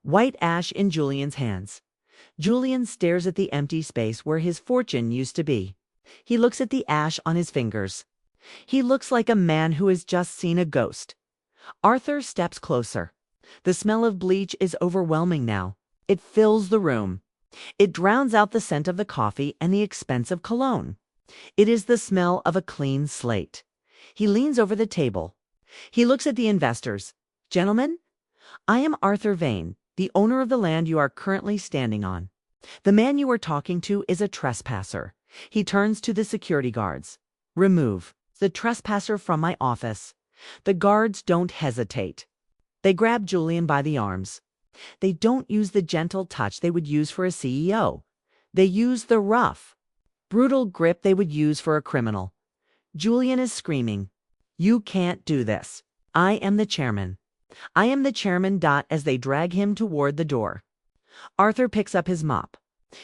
white ash in Julian's hands. Julian stares at the empty space where his fortune used to be. He looks at the ash on his fingers. He looks like a man who has just seen a ghost. Arthur steps closer. The smell of bleach is overwhelming now. It fills the room. It drowns out the scent of the coffee and the expensive cologne. It is the smell of a clean slate. He leans over the table. He looks at the investors. Gentlemen, I am Arthur Vane, the owner of the land you are currently standing on. The man you are talking to is a trespasser. He turns to the security guards. Remove the trespasser from my office. The guards don't hesitate. They grab Julian by the arms. They don't use the gentle touch they would use for a CEO. They use the rough, brutal grip they would use for a criminal. Julian is screaming, "You can't do this. I am the chairman. I am the chairman." As they drag him toward the door. Arthur picks up his mop.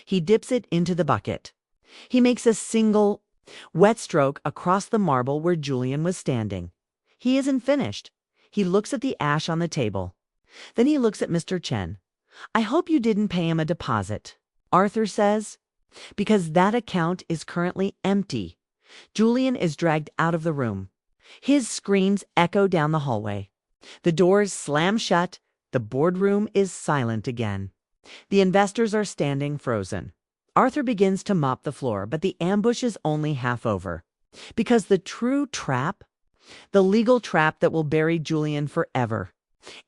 He dips it into the bucket. He makes a single, wet stroke across the marble where Julian was standing. He isn't finished. He looks at the ash on the table. Then he looks at Mr. Chen. "I hope you didn't pay him a deposit," Arthur says, "because that account is currently empty." Julian is dragged out of the room. His screams echo down the hallway. The doors slam shut. The boardroom is silent again. The investors are standing frozen. Arthur begins to mop the floor, but the ambush is only half over. Because the true trap, the legal trap that will bury Julian forever,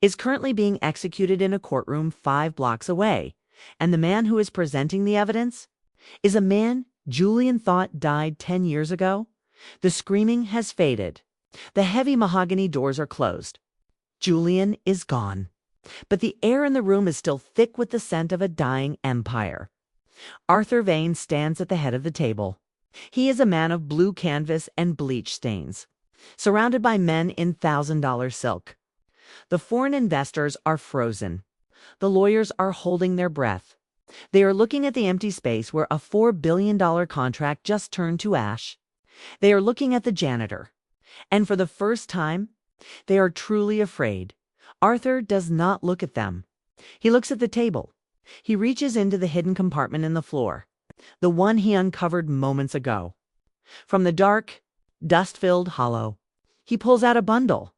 is currently being executed in a courtroom 5 blocks away. And the man who is presenting the evidence is a man Julian thought died 10 years ago. The screaming has faded. The heavy mahogany doors are closed. Julian is gone. But the air in the room is still thick with the scent of a dying empire. Arthur Vane stands at the head of the table. He is a man of blue canvas and bleach stains, surrounded by men in $1,000 silk. The foreign investors are frozen. The lawyers are holding their breath. They are looking at the empty space where a $4 billion contract just turned to ash. They are looking at the janitor. And for the first time, they are truly afraid. Arthur does not look at them. He looks at the table. He reaches into the hidden compartment in the floor, the one he uncovered moments ago. From the dark, dust-filled hollow, he pulls out a bundle.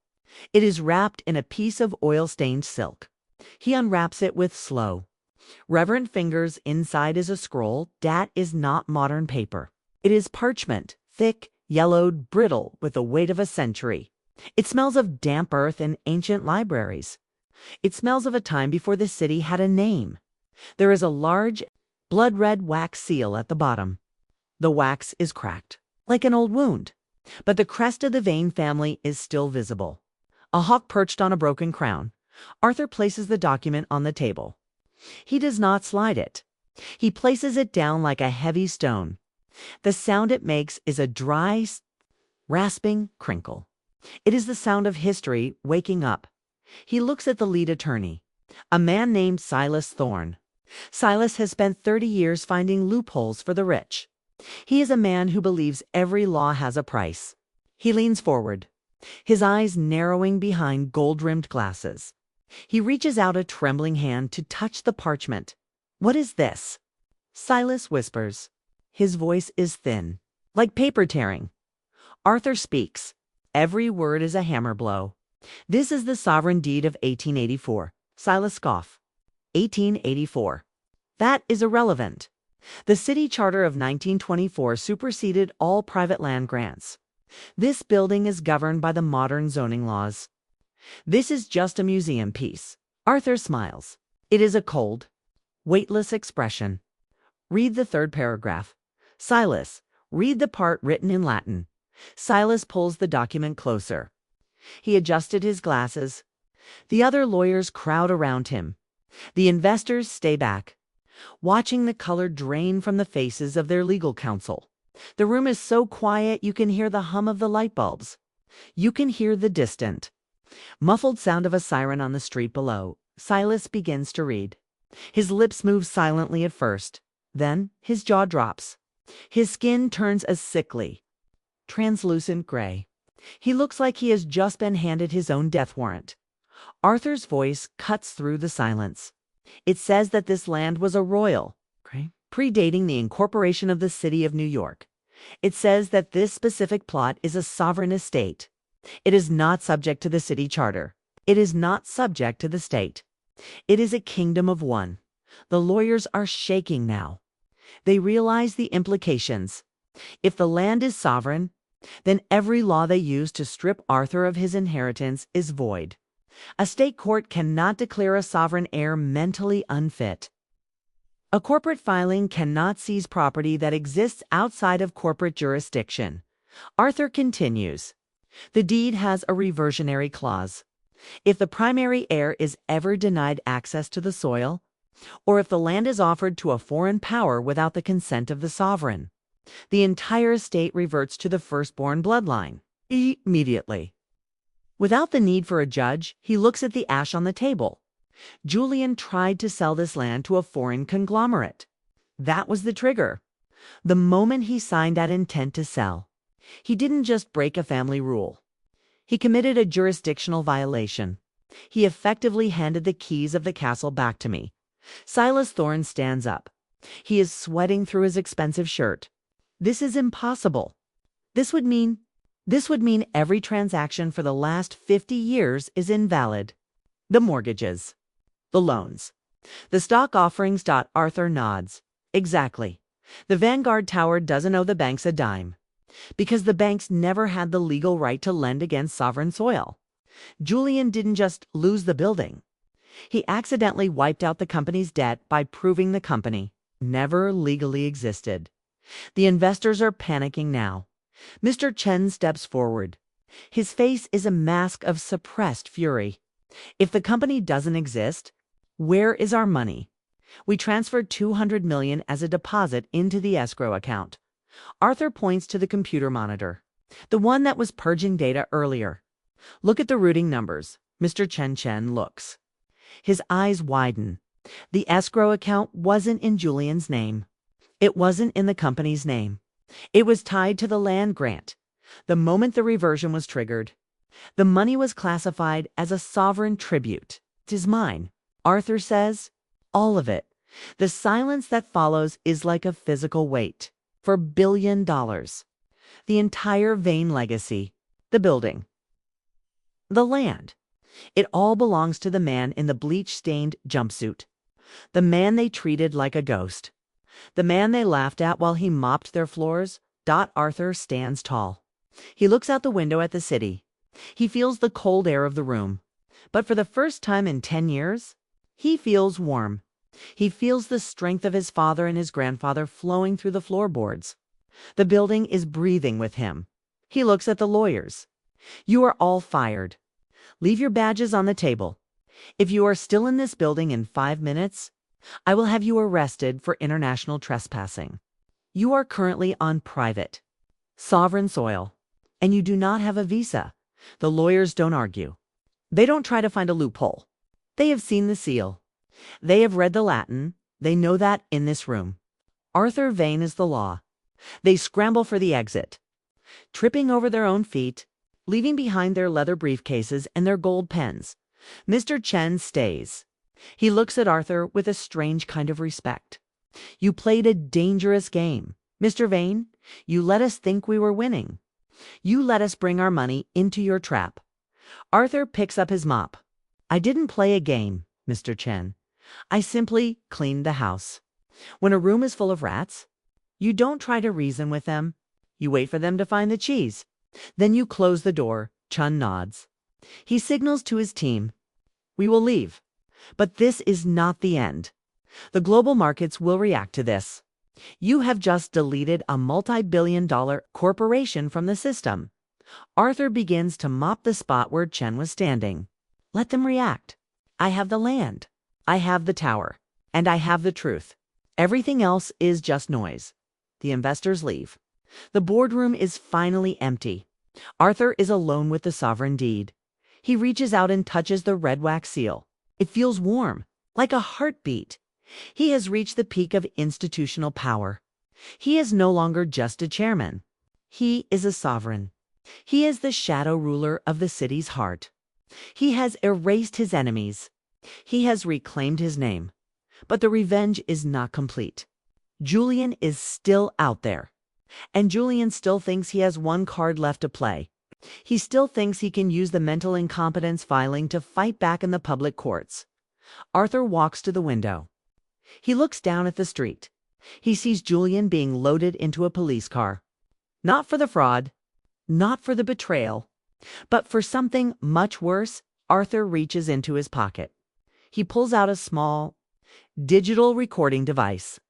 It is wrapped in a piece of oil-stained silk. He unwraps it with slow, reverent fingers. Inside is a scroll. That is not modern paper. It is parchment, thick, yellowed, brittle, with the weight of a century. It smells of damp earth and ancient libraries. It smells of a time before the city had a name. There is a large, blood-red wax seal at the bottom. The wax is cracked, like an old wound. But the crest of the Vane family is still visible. A hawk perched on a broken crown. Arthur places the document on the table. He does not slide it. He places it down like a heavy stone. The sound it makes is a dry, rasping crinkle. It is the sound of history waking up. He looks at the lead attorney, a man named Silas Thorne. Silas has spent 30 years finding loopholes for the rich. He is a man who believes every law has a price. He leans forward, his eyes narrowing behind gold-rimmed glasses. He reaches out a trembling hand to touch the parchment. "What is this?" Silas whispers. His voice is thin, like paper tearing. Arthur speaks. Every word is a hammer blow. "This is the sovereign deed of 1884. Silas scoffs. 1884. That is irrelevant. The city charter of 1924 superseded all private land grants. This building is governed by the modern zoning laws. This is just a museum piece." Arthur smiles. It is a cold, weightless expression. "Read the third paragraph." "Silas, read the part written in Latin." Silas pulls the document closer. He adjusted his glasses. The other lawyers crowd around him. The investors stay back, watching the color drain from the faces of their legal counsel. The room is so quiet you can hear the hum of the light bulbs. You can hear the distant, muffled sound of a siren on the street below. Silas begins to read. His lips move silently at first. Then his jaw drops. His skin turns a sickly, translucent gray. He looks like he has just been handed his own death warrant. Arthur's voice cuts through the silence. It says that this land was a royal, predating the incorporation of the city of New York. It says that this specific plot is a sovereign estate. It is not subject to the city charter. It is not subject to the state. It is a kingdom of one. The lawyers are shaking now. They realize the implications. If the land is sovereign, then every law they use to strip Arthur of his inheritance is void. A state court cannot declare a sovereign heir mentally unfit. A corporate filing cannot seize property that exists outside of corporate jurisdiction. Arthur continues. The deed has a reversionary clause. If the primary heir is ever denied access to the soil, or if the land is offered to a foreign power without the consent of the sovereign, the entire estate reverts to the firstborn bloodline immediately. Without the need for a judge, he looks at the ash on the table. Julian tried to sell this land to a foreign conglomerate. That was the trigger. The moment he signed that intent to sell, he didn't just break a family rule. He committed a jurisdictional violation. He effectively handed the keys of the castle back to me. Silas Thorne stands up. He is sweating through his expensive shirt. This is impossible. This would mean every transaction for the last 50 years is invalid. The mortgages, the loans, the stock offerings. Arthur nods. Exactly. The Vanguard Tower doesn't owe the banks a dime, because the banks never had the legal right to lend against sovereign soil. Julian didn't just lose the building. He accidentally wiped out the company's debt by proving the company never legally existed. The investors are panicking now. Mr. Chen steps forward. His face is a mask of suppressed fury. If the company doesn't exist, where is our money? We transferred $200 million as a deposit into the escrow account. Arthur points to the computer monitor, the one that was purging data earlier. Look at the routing numbers. Mr. Chen looks. His eyes widen. The escrow account wasn't in Julian's name. It wasn't in the company's name. It was tied to the land grant. The moment the reversion was triggered, the money was classified as a sovereign tribute. It is mine, Arthur says. All of it. The silence that follows is like a physical weight. For $1 billion. The entire Vane legacy. The building. The land. It all belongs to the man in the bleach-stained jumpsuit. The man they treated like a ghost. The man they laughed at while he mopped their floors. Arthur stands tall. He looks out the window at the city. He feels the cold air of the room. But for the first time in 10 years, he feels warm. He feels the strength of his father and his grandfather flowing through the floorboards. The building is breathing with him. He looks at the lawyers. You are all fired. Leave your badges on the table. If you are still in this building in 5 minutes, I will have you arrested for international trespassing. You are currently on private, sovereign soil, and you do not have a visa. The lawyers don't argue. They don't try to find a loophole. They have seen the seal. They have read the Latin. They know that in this room. Arthur Vane is the law. They scramble for the exit, tripping over their own feet, leaving behind their leather briefcases and their gold pens. Mr. Chen stays. He looks at Arthur with a strange kind of respect. You played a dangerous game. Mr. Vane, you let us think we were winning. You let us bring our money into your trap. Arthur picks up his mop. I didn't play a game, Mr. Chen. I simply cleaned the house. When a room is full of rats, you don't try to reason with them. You wait for them to find the cheese. Then you close the door. Chen nods. He signals to his team. We will leave. But this is not the end. The global markets will react to this. You have just deleted a multi-billion-dollar corporation from the system. Arthur begins to mop the spot where Chen was standing. Let them react. I have the land. I have the tower. And I have the truth. Everything else is just noise. The investors leave. The boardroom is finally empty. Arthur is alone with the sovereign deed. He reaches out and touches the red wax seal. It feels warm, like a heartbeat. He has reached the peak of institutional power. He is no longer just a chairman. He is a sovereign. He is the shadow ruler of the city's heart. He has erased his enemies. He has reclaimed his name. But the revenge is not complete. Julian is still out there. And Julian still thinks he has one card left to play. He still thinks he can use the mental incompetence filing to fight back in the public courts. Arthur walks to the window. He looks down at the street. He sees Julian being loaded into a police car. Not for the fraud, not for the betrayal, but for something much worse. Arthur reaches into his pocket. He pulls out a small, digital recording device.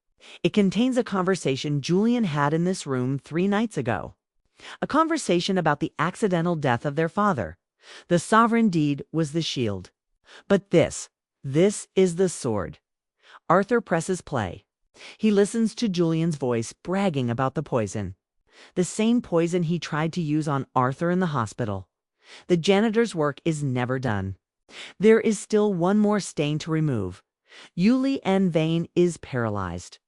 It contains a conversation Julian had in this room 3 nights ago. A conversation about the accidental death of their father. The sovereign deed was the shield. But this is the sword. Arthur presses play. He listens to Julian's voice bragging about the poison. The same poison he tried to use on Arthur in the hospital. The janitor's work is never done. There is still one more stain to remove. Julian Vane is paralyzed.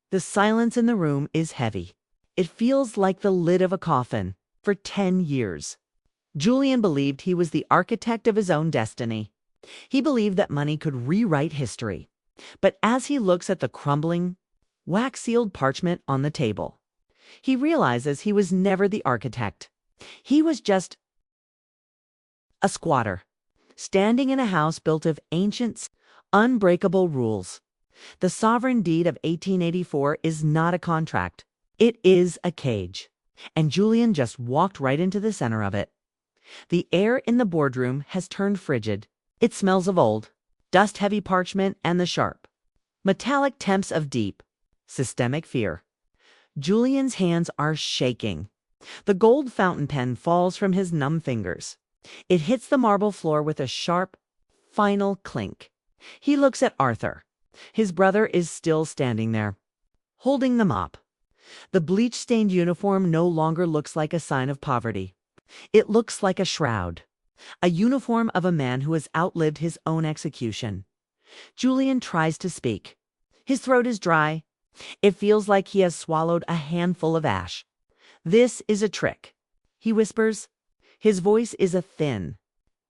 The silence in the room is heavy. It feels like the lid of a coffin. For 10 years. Julian believed he was the architect of his own destiny. He believed that money could rewrite history. But as he looks at the crumbling, wax-sealed parchment on the table, he realizes he was never the architect. He was just a squatter, standing in a house built of ancient, unbreakable rules. The sovereign deed of 1884 is not a contract. It is a cage. And Julian just walked right into the center of it. The air in the boardroom has turned frigid. It smells of old, dust-heavy parchment and the sharp, metallic temps of deep, systemic fear. Julian's hands are shaking. The gold fountain pen falls from his numb fingers. It hits the marble floor with a sharp, final clink. He looks at Arthur. His brother is still standing there, holding the mop. The bleach-stained uniform no longer looks like a sign of poverty. It looks like a shroud, a uniform of a man who has outlived his own execution. Julian tries to speak. His throat is dry. It feels like he has swallowed a handful of ash. This is a trick, he whispers. His voice is a thin,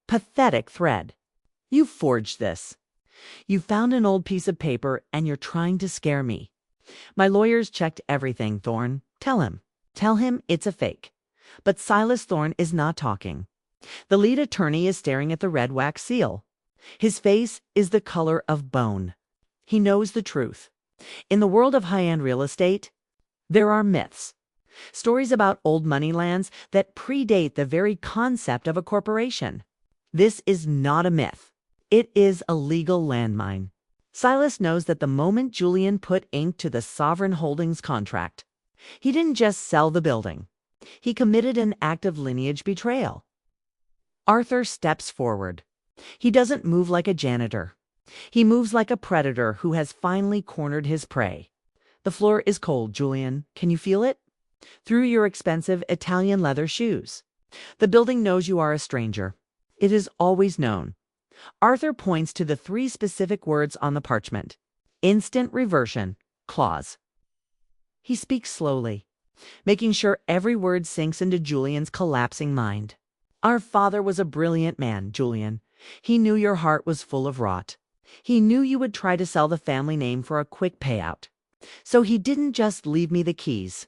pathetic thread. You forged this. You found an old piece of paper and you're trying to scare me. My lawyers checked everything, Thorne. Tell him. Tell him it's a fake. But Silas Thorne is not talking. The lead attorney is staring at the red wax seal. His face is the color of bone. He knows the truth. In the world of high-end real estate, there are myths. Stories about old money lands that predate the very concept of a corporation. This is not a myth. It is a legal landmine. Silas knows that the moment Julian put ink to the Sovereign Holdings contract, He didn't just sell the building. He committed an act of lineage betrayal. Arthur steps forward. He doesn't move like a janitor. He moves like a predator who has finally cornered his prey. The floor is cold, Julian. Can you feel it? Through your expensive Italian leather shoes. The building knows you are a stranger. It is always known. Arthur points to the 3 specific words on the parchment. Instant reversion clause. He speaks slowly, making sure every word sinks into Julian's collapsing mind. Our father was a brilliant man, Julian. He knew your heart was full of rot. He knew you would try to sell the family name for a quick payout. So he didn't just leave me the keys.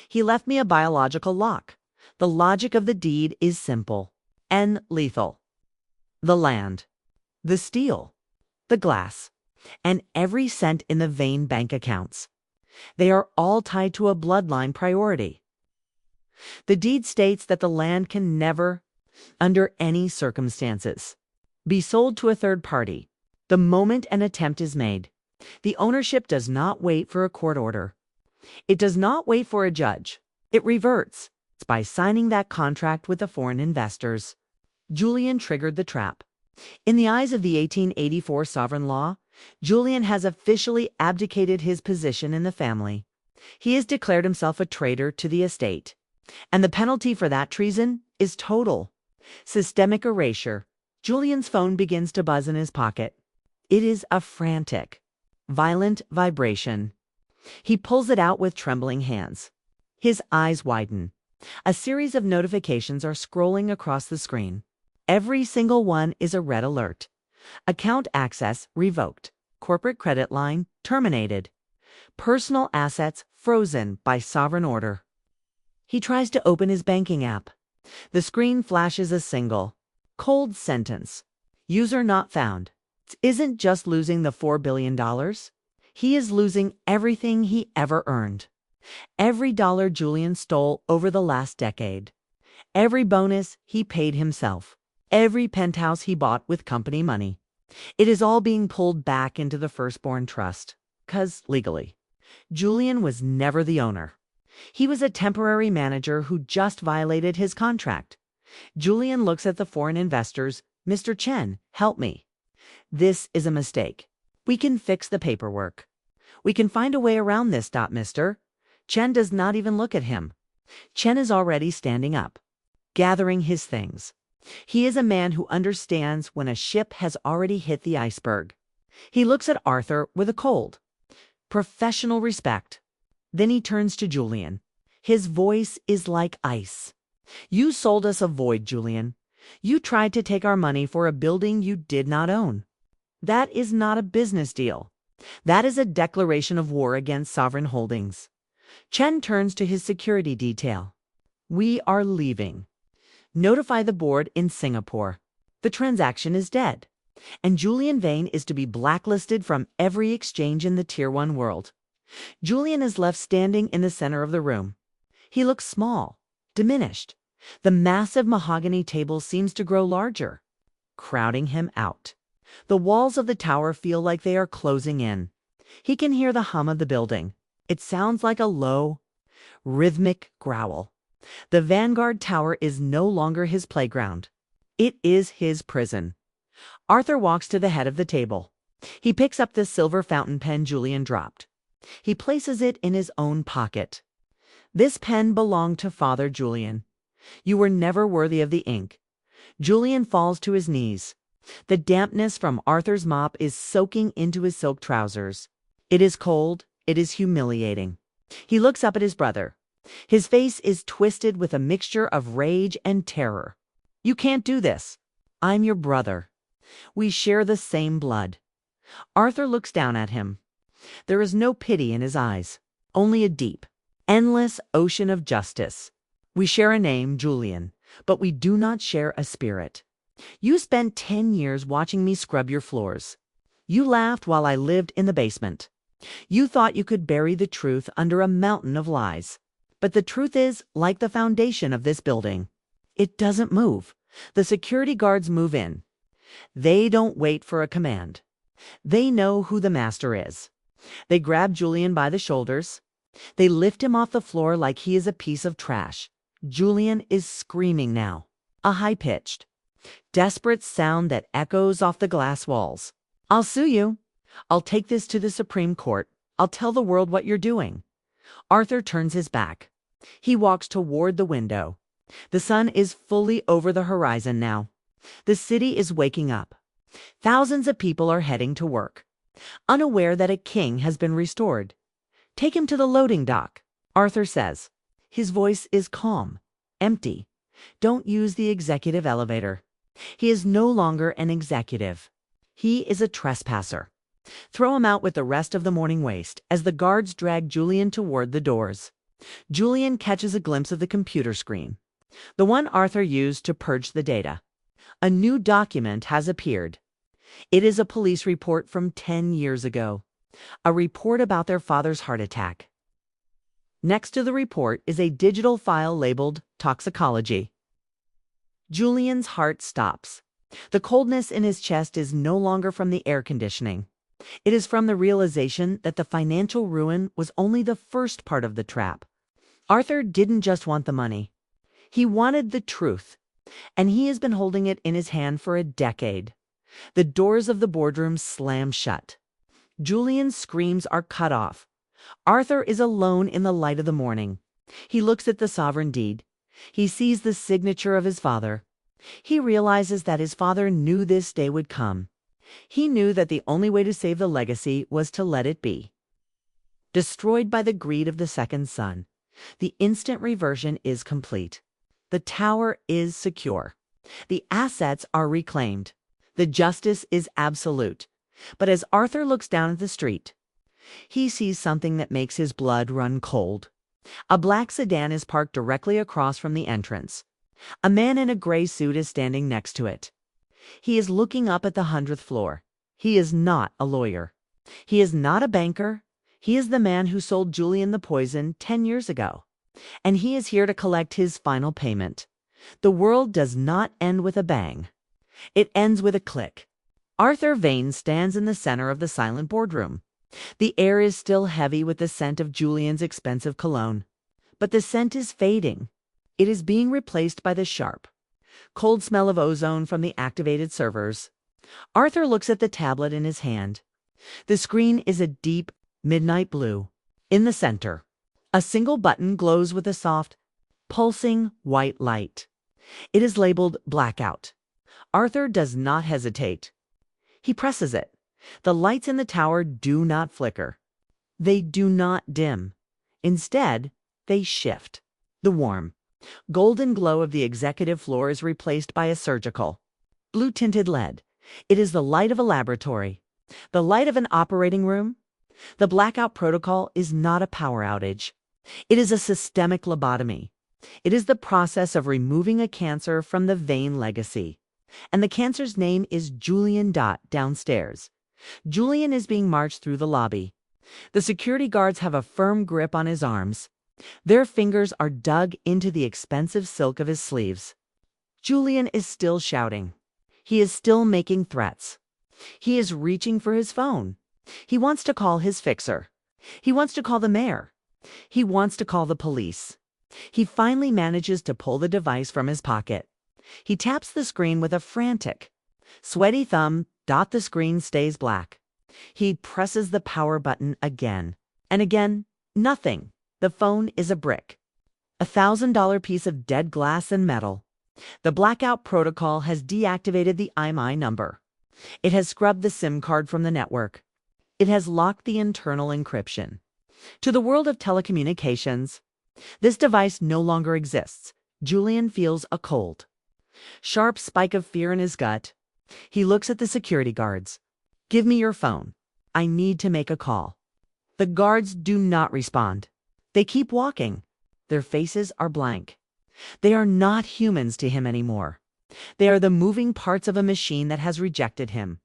He left me a biological lock. The logic of the deed is simple and lethal. The land, the steel, the glass, and every cent in the Vane bank accounts. They are all tied to a bloodline priority. The deed states that the land can never, under any circumstances, be sold to a third party the moment an attempt is made. The ownership does not wait for a court order. It does not wait for a judge. It reverts by signing that contract with the foreign investors. Julian triggered the trap. In the eyes of the 1884 sovereign law, Julian has officially abdicated his position in the family. He has declared himself a traitor to the estate. And the penalty for that treason is total, systemic erasure. Julian's phone begins to buzz in his pocket. It is a frantic, violent vibration. He pulls it out with trembling hands. His eyes widen. A series of notifications are scrolling across the screen. Every single one is a red alert. Account access revoked. Corporate credit line terminated. Personal assets frozen by sovereign order. He tries to open his banking app. The screen flashes a single, cold sentence. User not found. Isn't just losing the $4 billion. He is losing everything he ever earned. Every dollar Julian stole over the last decade. Every bonus he paid himself. Every penthouse he bought with company money. It is all being pulled back into the firstborn trust. 'Cause legally, Julian was never the owner. He was a temporary manager who just violated his contract. Julian looks at the foreign investors. Mr. Chen, help me. This is a mistake. We can fix the paperwork. We can find a way around this. Mister. Chen does not even look at him. Chen is already standing up, gathering his things. He is a man who understands when a ship has already hit the iceberg. He looks at Arthur with a cold, professional respect. Then he turns to Julian. His voice is like ice. You sold us a void, Julian. You tried to take our money for a building you did not own. That is not a business deal. That is a declaration of war against sovereign holdings. Chen turns to his security detail. We are leaving. Notify the board in Singapore. The transaction is dead. And Julian Vane is to be blacklisted from every exchange in the Tier 1 world. Julian is left standing in the center of the room. He looks small, diminished. The massive mahogany table seems to grow larger, crowding him out. The walls of the tower feel like they are closing in. He can hear the hum of the building. It sounds like a low, rhythmic growl. The Vanguard Tower is no longer his playground. It is his prison. Arthur walks to the head of the table. He picks up the silver fountain pen Julian dropped. He places it in his own pocket. This pen belonged to Father Julian. You were never worthy of the ink. Julian falls to his knees. The dampness from Arthur's mop is soaking into his silk trousers. It is cold. It is humiliating. He looks up at his brother. His face is twisted with a mixture of rage and terror. You can't do this. I'm your brother. We share the same blood. Arthur looks down at him. There is no pity in his eyes, only a deep, endless ocean of justice. We share a name, Julian, but we do not share a spirit. You spent 10 years watching me scrub your floors. You laughed while I lived in the basement. You thought you could bury the truth under a mountain of lies. But the truth is, like the foundation of this building, it doesn't move. The security guards move in. They don't wait for a command. They know who the master is. They grab Julian by the shoulders. They lift him off the floor like he is a piece of trash. Julian is screaming now, a high-pitched, desperate sound that echoes off the glass walls. "I'll sue you. I'll take this to the Supreme Court. I'll tell the world what you're doing." Arthur turns his back. He walks toward the window. The sun is fully over the horizon now. The city is waking up. Thousands of people are heading to work, unaware that a king has been restored. "Take him to the loading dock," Arthur says. His voice is calm, empty. "Don't use the executive elevator." He is no longer an executive. He is a trespasser. Throw him out with the rest of the morning waste as the guards drag Julian toward the doors. Julian catches a glimpse of the computer screen, the one Arthur used to purge the data. A new document has appeared. It is a police report from 10 years ago, a report about their father's heart attack. Next to the report is a digital file labeled toxicology. Julian's heart stops. The coldness in his chest is no longer from the air conditioning. It is from the realization that the financial ruin was only the first part of the trap. Arthur didn't just want the money. He wanted the truth, and he has been holding it in his hand for a decade. The doors of the boardroom slam shut. Julian's screams are cut off. Arthur is alone in the light of the morning. He looks at the sovereign deed. He sees the signature of his father. He realizes that his father knew this day would come. He knew that the only way to save the legacy was to let it be. Destroyed by the greed of the second son, the instant reversion is complete. The tower is secure. The assets are reclaimed. The justice is absolute. But as Arthur looks down at the street, he sees something that makes his blood run cold. A black sedan is parked directly across from the entrance. A man in a gray suit is standing next to it. He is looking up at the 100th floor. He is not a lawyer. He is not a banker. He is the man who sold Julian the poison 10 years ago. And he is here to collect his final payment. The world does not end with a bang. It ends with a click. Arthur Vane stands in the center of the silent boardroom. The air is still heavy with the scent of Julian's expensive cologne. But the scent is fading. It is being replaced by the sharp, cold smell of ozone from the activated servers. Arthur looks at the tablet in his hand. The screen is a deep, midnight blue. In the center, a single button glows with a soft, pulsing white light. It is labeled Blackout. Arthur does not hesitate. He presses it. The lights in the tower do not flicker. They do not dim. Instead, they shift. The warm, golden glow of the executive floor is replaced by a surgical, blue-tinted LED. It is the light of a laboratory, the light of an operating room. The Blackout Protocol is not a power outage. It is a systemic lobotomy. It is the process of removing a cancer from the Vane legacy. And the cancer's name is Julian downstairs. Julian is being marched through the lobby. The security guards have a firm grip on his arms. Their fingers are dug into the expensive silk of his sleeves. Julian is still shouting. He is still making threats. He is reaching for his phone. He wants to call his fixer. He wants to call the mayor. He wants to call the police. He finally manages to pull the device from his pocket. He taps the screen with a frantic, sweaty thumb. The screen stays black. He presses the power button again and again. Nothing. The phone is a brick. $1,000 piece of dead glass and metal. The Blackout Protocol has deactivated the IMEI number. It has scrubbed the SIM card from the network. It has locked the internal encryption. To the world of telecommunications, this device no longer exists. Julian feels a cold, sharp spike of fear in his gut. He looks at the security guards. "Give me your phone. I need to make a call." The guards do not respond. They keep walking. Their faces are blank. They are not humans to him anymore. They are the moving parts of a machine that has rejected him.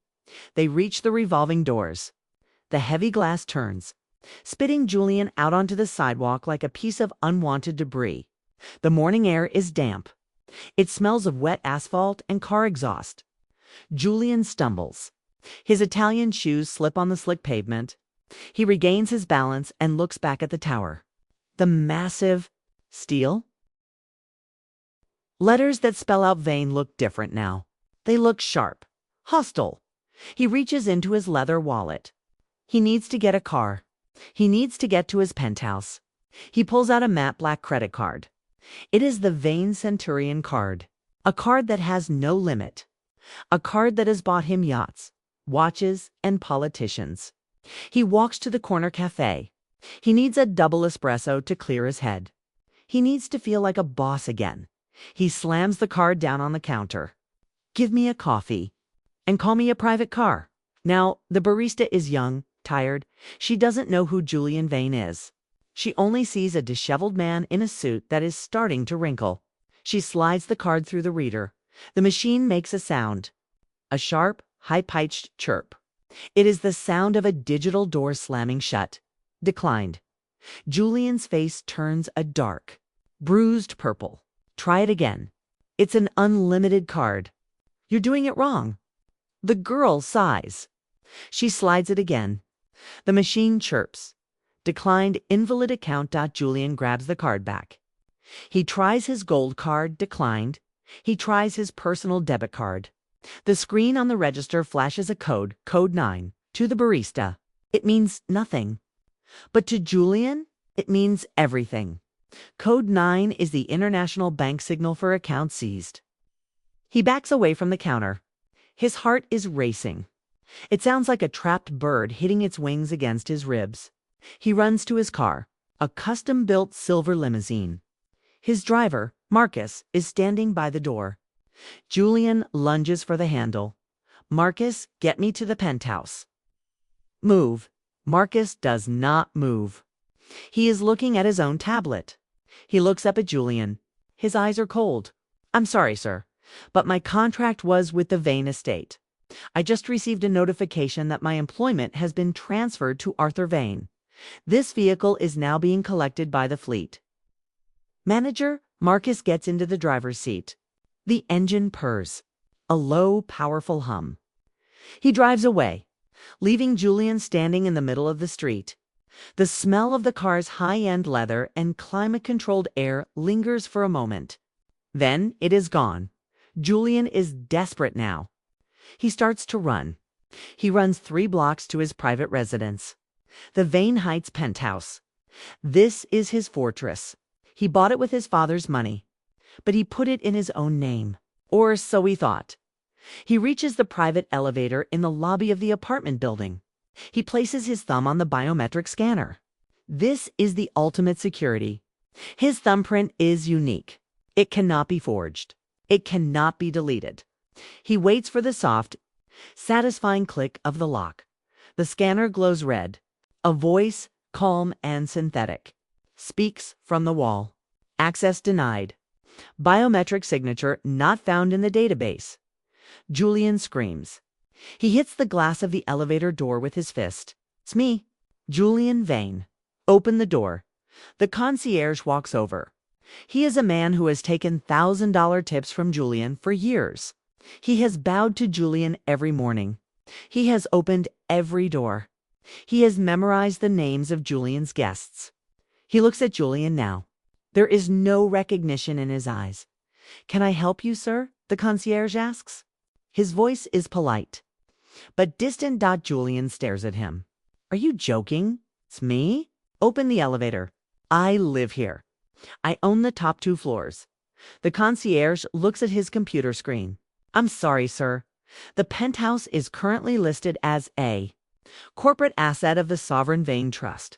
They reach the revolving doors. The heavy glass turns, spitting Julian out onto the sidewalk like a piece of unwanted debris. The morning air is damp. It smells of wet asphalt and car exhaust. Julian stumbles. His Italian shoes slip on the slick pavement. He regains his balance and looks back at the tower. The massive steel letters that spell out Vane look different now. They look sharp, hostile. He reaches into his leather wallet. He needs to get a car. He needs to get to his penthouse. He pulls out a matte black credit card. It is the Vane Centurion card, a card that has no limit, a card that has bought him yachts, watches, and politicians. He walks to the corner cafe. He needs a double espresso to clear his head. He needs to feel like a boss again. He slams the card down on the counter. Give me a coffee. And call me a private car. Now, the barista is young, tired. She doesn't know who Julian Vane is. She only sees a disheveled man in a suit that is starting to wrinkle. She slides the card through the reader. The machine makes a sound. A sharp, high-pitched chirp. It is the sound of a digital door slamming shut. Declined. Julian's face turns a dark, bruised purple. Try it again. It's an unlimited card. You're doing it wrong. The girl sighs. She slides it again. The machine chirps. Declined invalid account. Julian grabs the card back. He tries his gold card. Declined. He tries his personal debit card. The screen on the register flashes a code, code 9, to the barista. It means nothing. But to Julian, it means everything. Code 9 is the international bank signal for account seized. He backs away from the counter. His heart is racing. It sounds like a trapped bird hitting its wings against his ribs. He runs to his car, a custom-built silver limousine. His driver, Marcus, is standing by the door. Julian lunges for the handle. Marcus, get me to the penthouse. Move. Marcus does not move. He is looking at his own tablet. He looks up at Julian. His eyes are cold. I'm sorry, sir, but my contract was with the Vane estate. I just received a notification that my employment has been transferred to Arthur Vane. This vehicle is now being collected by the fleet. Manager, Marcus gets into the driver's seat. The engine purrs. A low, powerful hum. He drives away, leaving Julian standing in the middle of the street. The smell of the car's high-end leather and climate-controlled air lingers for a moment. Then it is gone. Julian is desperate now. He starts to run. He runs 3 blocks to his private residence. The Vane Heights penthouse. This is his fortress. He bought it with his father's money, but he put it in his own name. Or so he thought. He reaches the private elevator in the lobby of the apartment building. He places his thumb on the biometric scanner. This is the ultimate security. His thumbprint is unique. It cannot be forged. It cannot be deleted. He waits for the soft, satisfying click of the lock. The scanner glows red. A voice, calm and synthetic, speaks from the wall. Access denied. Biometric signature not found in the database. Julian screams. He hits the glass of the elevator door with his fist. It's me, Julian Vane. Open the door. The concierge walks over. He is a man who has taken $1,000 tips from Julian for years. He has bowed to Julian every morning. He has opened every door. He has memorized the names of Julian's guests. He looks at Julian now. There is no recognition in his eyes. Can I help you, sir? The concierge asks. His voice is polite, but distant. Julian stares at him. Are you joking? It's me? Open the elevator. I live here. I own the top 2 floors. The concierge looks at his computer screen. I'm sorry, sir. The penthouse is currently listed as a corporate asset of the Sovereign Vane Trust.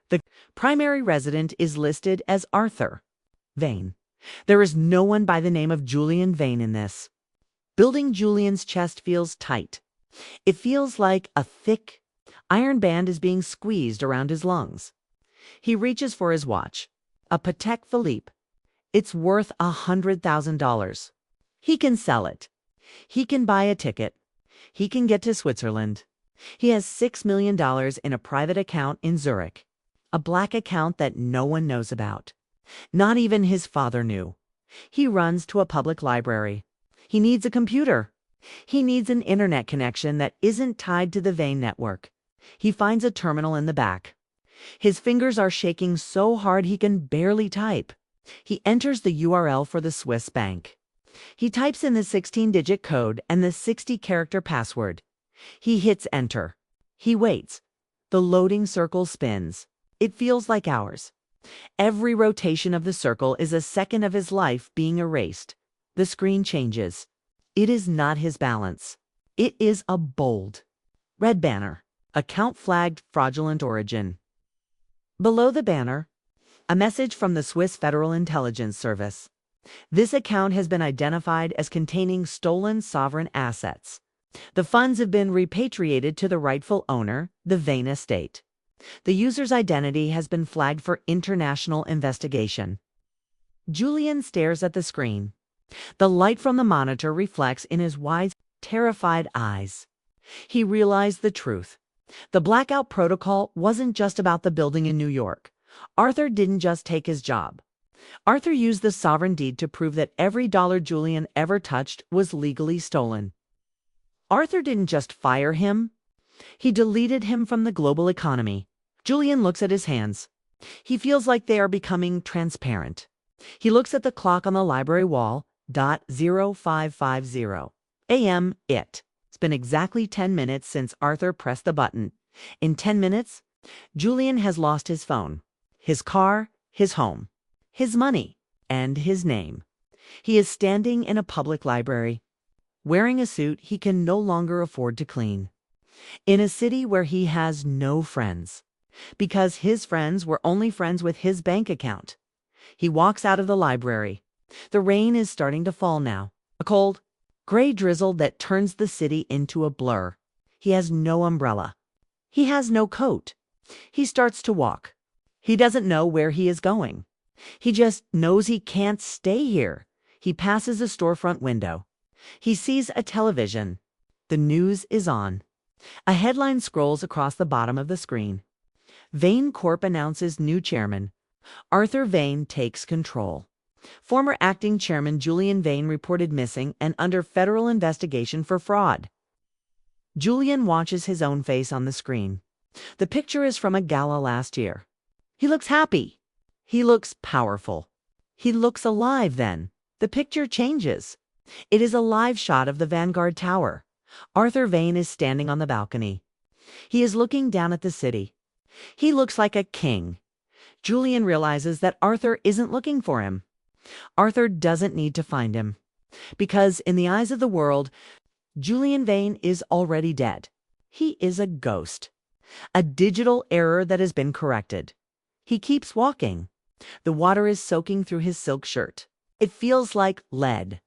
The primary resident is listed as Arthur Vane. There is no one by the name of Julian Vane in this. Building Julian's chest feels tight. It feels like a thick iron band is being squeezed around his lungs. He reaches for his watch. A Patek Philippe. It's worth $100,000. He can sell it. He can buy a ticket. He can get to Switzerland. He has $6 million in a private account in Zurich. A black account that no one knows about. Not even his father knew. He runs to a public library. He needs a computer. He needs an internet connection that isn't tied to the Vane network. He finds a terminal in the back. His fingers are shaking so hard he can barely type. He enters the URL for the Swiss bank. He types in the 16-digit code and the 60-character password. He hits enter. He waits. The loading circle spins. It feels like hours. Every rotation of the circle is a second of his life being erased. The screen changes. It is not his balance. It is a bold red banner. Account flagged fraudulent origin. Below the banner, a message from the Swiss Federal Intelligence Service. This account has been identified as containing stolen sovereign assets. The funds have been repatriated to the rightful owner, the Vane estate. The user's identity has been flagged for international investigation. Julian stares at the screen. The light from the monitor reflects in his wide, terrified eyes. He realized the truth. The Blackout Protocol wasn't just about the building in New York. Arthur didn't just take his job. Arthur used the sovereign deed to prove that every dollar Julian ever touched was legally stolen. Arthur didn't just fire him. He deleted him from the global economy. Julian looks at his hands. He feels like they are becoming transparent. He looks at the clock on the library wall, .0550 a.m. It's been exactly 10 minutes since Arthur pressed the button. In 10 minutes, Julian has lost his phone, his car, his home, his money, and his name. He is standing in a public library, wearing a suit he can no longer afford to clean, in a city where he has no friends, because his friends were only friends with his bank account. He walks out of the library. The rain is starting to fall now, a cold, gray drizzle that turns the city into a blur. He has no umbrella. He has no coat. He starts to walk. He doesn't know where he is going. He just knows he can't stay here. He passes a storefront window. He sees a television. The news is on. A headline scrolls across the bottom of the screen. Vane Corp announces new chairman. Arthur Vane takes control. Former acting chairman Julian Vane reported missing and under federal investigation for fraud. Julian watches his own face on the screen. The picture is from a gala last year. He looks happy. He looks powerful. He looks alive then. The picture changes. It is a live shot of the Vanguard Tower. Arthur Vane is standing on the balcony. He is looking down at the city. He looks like a king. Julian realizes that Arthur isn't looking for him. Arthur doesn't need to find him, because in the eyes of the world, Julian Vane is already dead. He is a ghost, a digital error that has been corrected. He keeps walking. The water is soaking through his silk shirt. It feels like lead.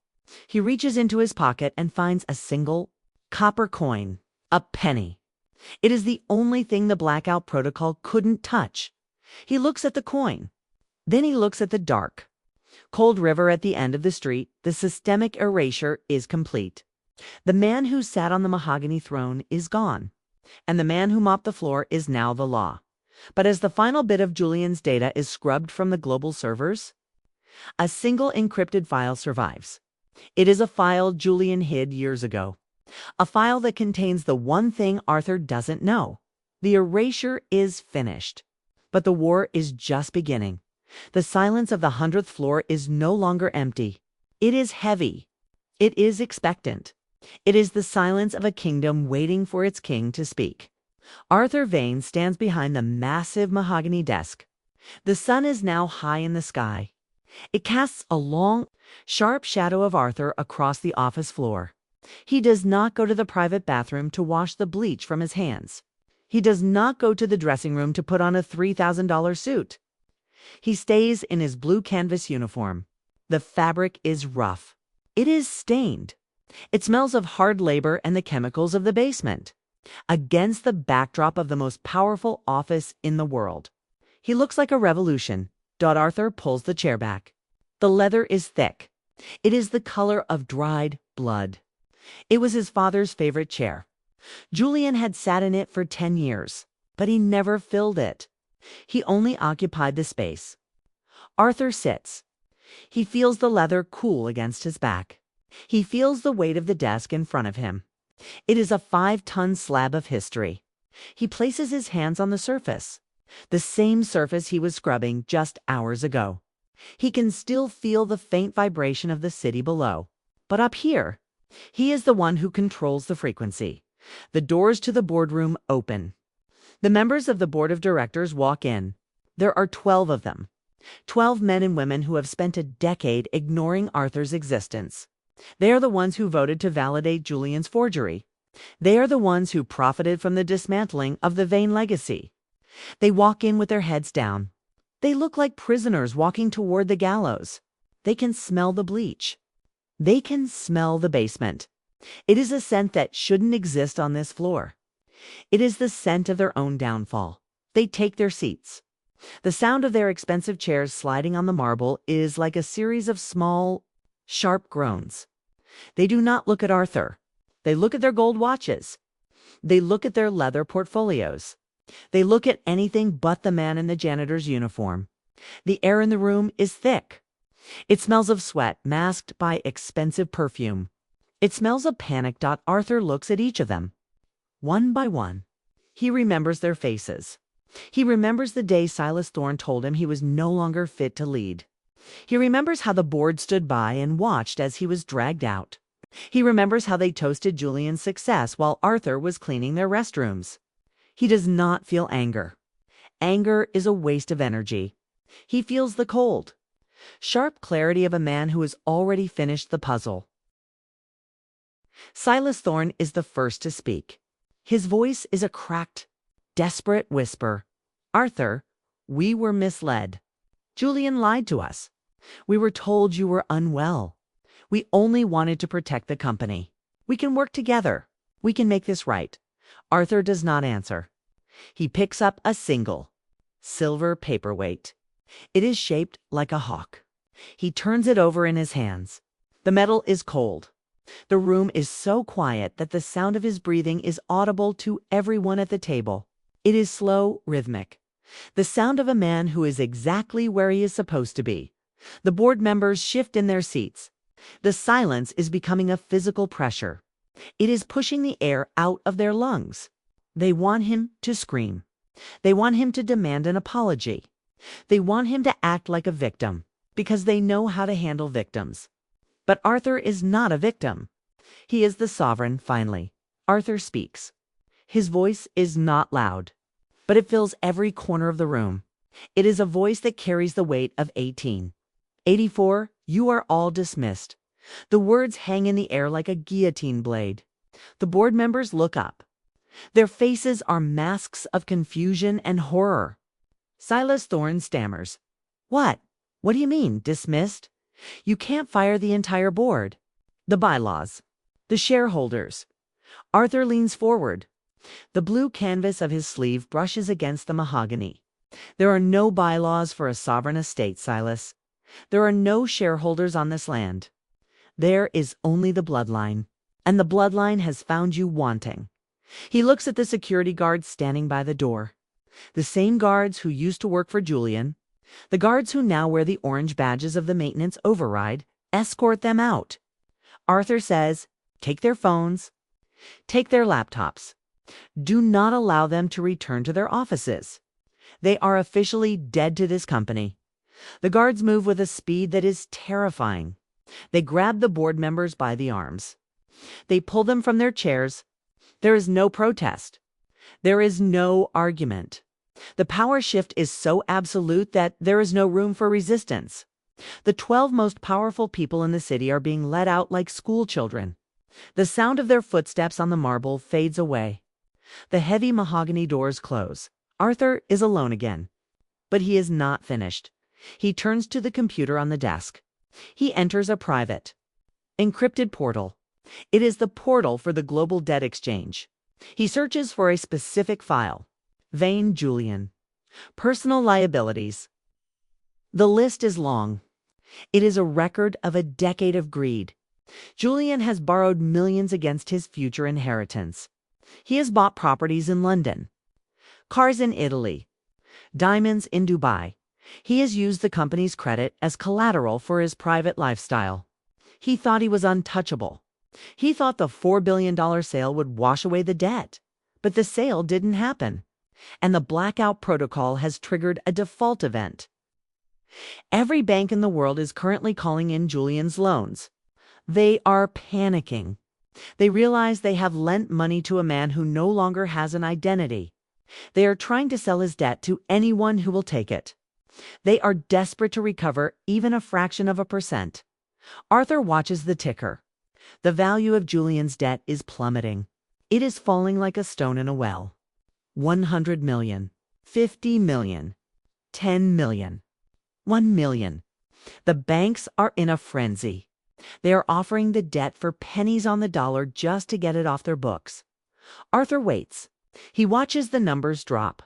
He reaches into his pocket and finds a single copper coin, a penny. It is the only thing the Blackout Protocol couldn't touch. He looks at the coin. Then he looks at the dark, cold river at the end of the street. The systemic erasure is complete. The man who sat on the mahogany throne is gone, and the man who mopped the floor is now the law. But as the final bit of Julian's data is scrubbed from the global servers, a single encrypted file survives. It is a file Julian hid years ago, a file that contains the one thing Arthur doesn't know. The erasure is finished, but the war is just beginning. The silence of the 100th floor is no longer empty. It is heavy. It is expectant. It is the silence of a kingdom waiting for its king to speak. Arthur Vane stands behind the massive mahogany desk. The sun is now high in the sky. It casts a long, sharp shadow of Arthur across the office floor. He does not go to the private bathroom to wash the bleach from his hands. He does not go to the dressing room to put on a $3,000 suit. He stays in his blue canvas uniform. The fabric is rough. It is stained. It smells of hard labor and the chemicals of the basement. Against the backdrop of the most powerful office in the world, he looks like a revolution. Arthur pulls the chair back. The leather is thick. It is the color of dried blood. It was his father's favorite chair. Julian had sat in it for 10 years, but he never filled it. He only occupied the space. Arthur sits. He feels the leather cool against his back. He feels the weight of the desk in front of him. It is a 5-ton slab of history. He places his hands on the surface, the same surface he was scrubbing just hours ago. He can still feel the faint vibration of the city below. But up here, he is the one who controls the frequency. The doors to the boardroom open. The members of the board of directors walk in. There are 12 of them. 12 men and women who have spent a decade ignoring Arthur's existence. They are the ones who voted to validate Julian's forgery. They are the ones who profited from the dismantling of the Vane legacy. They walk in with their heads down. They look like prisoners walking toward the gallows. They can smell the bleach. They can smell the basement. It is a scent that shouldn't exist on this floor. It is the scent of their own downfall. They take their seats. The sound of their expensive chairs sliding on the marble is like a series of small, sharp groans. They do not look at Arthur. They look at their gold watches. They look at their leather portfolios. They look at anything but the man in the janitor's uniform. The air in the room is thick. It smells of sweat masked by expensive perfume. It smells of panic. Arthur looks at each of them. One by one. He remembers their faces. He remembers the day Silas Thorne told him he was no longer fit to lead. He remembers how the board stood by and watched as he was dragged out. He remembers how they toasted Julian's success while Arthur was cleaning their restrooms. He does not feel anger. Anger is a waste of energy. He feels the cold, sharp clarity of a man who has already finished the puzzle. Silas Thorne is the first to speak. His voice is a cracked, desperate whisper. Arthur, we were misled. Julian lied to us. We were told you were unwell. We only wanted to protect the company. We can work together. We can make this right. Arthur does not answer. He picks up a single, silver paperweight. It is shaped like a hawk. He turns it over in his hands. The metal is cold. The room is so quiet that the sound of his breathing is audible to everyone at the table. It is slow, rhythmic. The sound of a man who is exactly where he is supposed to be. The board members shift in their seats. The silence is becoming a physical pressure. It is pushing the air out of their lungs. They want him to scream. They want him to demand an apology. They want him to act like a victim, because they know how to handle victims. But Arthur is not a victim. He is the sovereign, finally. Arthur speaks. His voice is not loud, but it fills every corner of the room. It is a voice that carries the weight of 18. 84, you are all dismissed. The words hang in the air like a guillotine blade. The board members look up. Their faces are masks of confusion and horror. Silas Thorne stammers. What? What do you mean, dismissed? You can't fire the entire board. The bylaws. The shareholders. Arthur leans forward. The blue canvas of his sleeve brushes against the mahogany. There are no bylaws for a sovereign estate, Silas. There are no shareholders on this land. There is only the bloodline, and the bloodline has found you wanting. He looks at the security guards standing by the door. The same guards who used to work for Julian, the guards who now wear the orange badges of the maintenance override, escort them out. Arthur says, take their phones, take their laptops. Do not allow them to return to their offices. They are officially dead to this company. The guards move with a speed that is terrifying. They grab the board members by the arms. They pull them from their chairs. There is no protest. There is no argument. The power shift is so absolute that there is no room for resistance. The 12 most powerful people in the city are being let out like school children. The sound of their footsteps on the marble fades away. The heavy mahogany doors close. Arthur is alone again. But he is not finished. He turns to the computer on the desk. He enters a private, encrypted portal. It is the portal for the global debt exchange. He searches for a specific file. Vane Julian. Personal liabilities. The list is long. It is a record of a decade of greed. Julian has borrowed millions against his future inheritance. He has bought properties in London, cars in Italy, diamonds in Dubai. He has used the company's credit as collateral for his private lifestyle. He thought he was untouchable. He thought the $4 billion sale would wash away the debt. But the sale didn't happen, and the Blackout Protocol has triggered a default event. Every bank in the world is currently calling in Julian's loans. They are panicking. They realize they have lent money to a man who no longer has an identity. They are trying to sell his debt to anyone who will take it. They are desperate to recover even a fraction of a percent. Arthur watches the ticker. The value of Julian's debt is plummeting. It is falling like a stone in a well. 100 million, 50 million, 10 million, 1 million. The banks are in a frenzy. They are offering the debt for pennies on the dollar just to get it off their books. Arthur waits. He watches the numbers drop.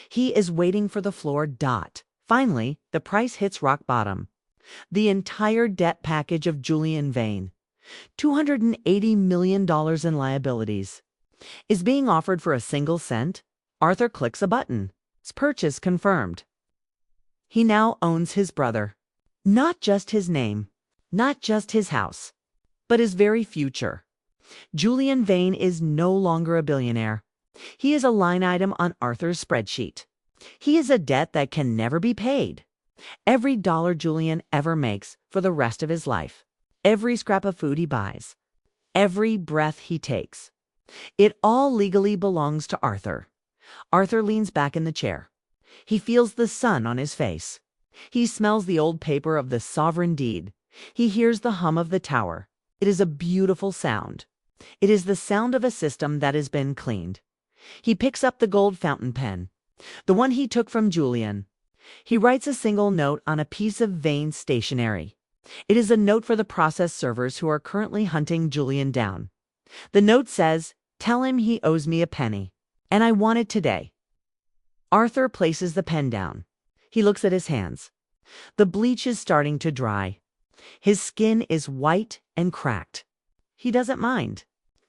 He is waiting for the floor dot. Finally, the price hits rock bottom. The entire debt package of Julian Vane, $280 million in liabilities, is being offered for a single cent. Arthur clicks a button. His purchase confirmed. He now owns his brother. Not just his name, not just his house, but his very future. Julian Vane is no longer a billionaire. He is a line item on Arthur's spreadsheet. He is a debt that can never be paid. Every dollar Julian ever makes for the rest of his life, every scrap of food he buys, every breath he takes, it all legally belongs to Arthur. Arthur leans back in the chair. He feels the sun on his face. He smells the old paper of the sovereign deed. He hears the hum of the tower. It is a beautiful sound. It is the sound of a system that has been cleaned. He picks up the gold fountain pen, the one he took from Julian. He writes a single note on a piece of Vane stationery. It is a note for the process servers who are currently hunting Julian down. The note says, "Tell him he owes me a penny, and I want it today." Arthur places the pen down. He looks at his hands. The bleach is starting to dry. His skin is white and cracked. He doesn't mind.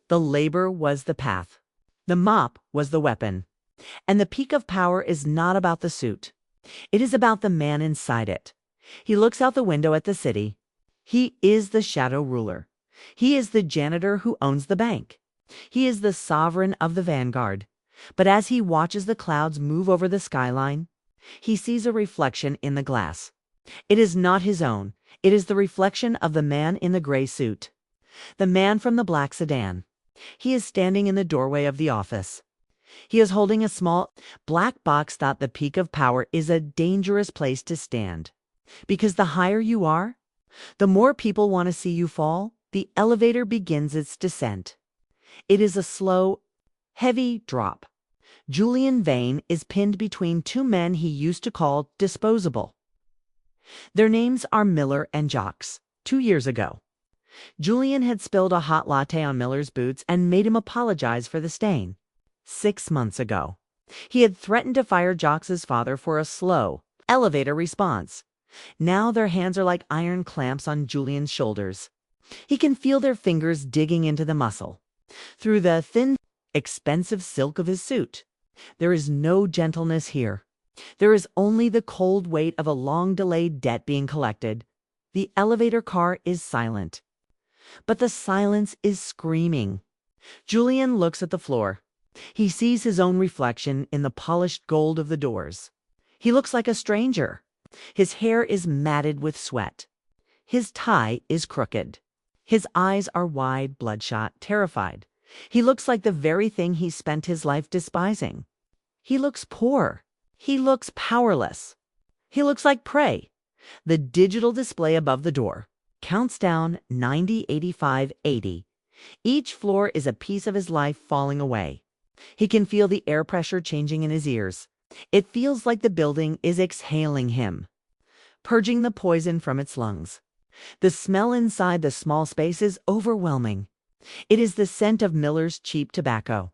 The labor was the path. The mop was the weapon. And the peak of power is not about the suit. It is about the man inside it. He looks out the window at the city. He is the shadow ruler. He is the janitor who owns the bank. He is the sovereign of the vanguard. But as he watches the clouds move over the skyline, he sees a reflection in the glass. It is not his own. It is the reflection of the man in the gray suit. The man from the black sedan. He is standing in the doorway of the office. He is holding a small black box. That the peak of power is a dangerous place to stand. Because the higher you are, the more people want to see you fall. The elevator begins its descent. It is a slow, heavy drop. Julian Vane is pinned between two men he used to call disposable. Their names are Miller and Jocks. 2 years ago, Julian had spilled a hot latte on Miller's boots and made him apologize for the stain. 6 months ago, he had threatened to fire Jocks' father for a slow elevator response. Now their hands are like iron clamps on Julian's shoulders. He can feel their fingers digging into the muscle, through the thin, expensive silk of his suit. There is no gentleness here. There is only the cold weight of a long-delayed debt being collected. The elevator car is silent. But the silence is screaming. Julian looks at the floor. He sees his own reflection in the polished gold of the doors. He looks like a stranger. His hair is matted with sweat. His tie is crooked. His eyes are wide, bloodshot, terrified. He looks like the very thing he spent his life despising. He looks poor. He looks powerless. He looks like prey. The digital display above the door counts down 90, 85, 80. Each floor is a piece of his life falling away. He can feel the air pressure changing in his ears. It feels like the building is exhaling him, purging the poison from its lungs. The smell inside the small space is overwhelming. It is the scent of Miller's cheap tobacco,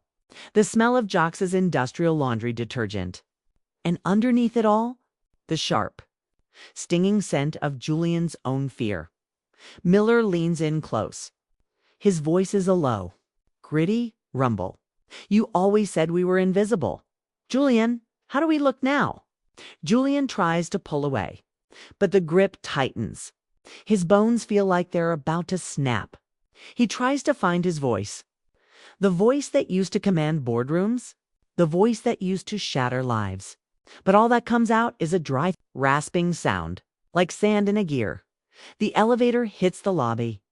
the smell of Jocks' industrial laundry detergent, and underneath it all, the sharp, stinging scent of Julian's own fear. Miller leans in close. His voice is a low, gritty rumble. "You always said we were invisible. Julian, how do we look now?" Julian tries to pull away, but the grip tightens. His bones feel like they're about to snap. He tries to find his voice. The voice that used to command boardrooms, the voice that used to shatter lives. But all that comes out is a dry, rasping sound, like sand in a gear. The elevator hits the lobby.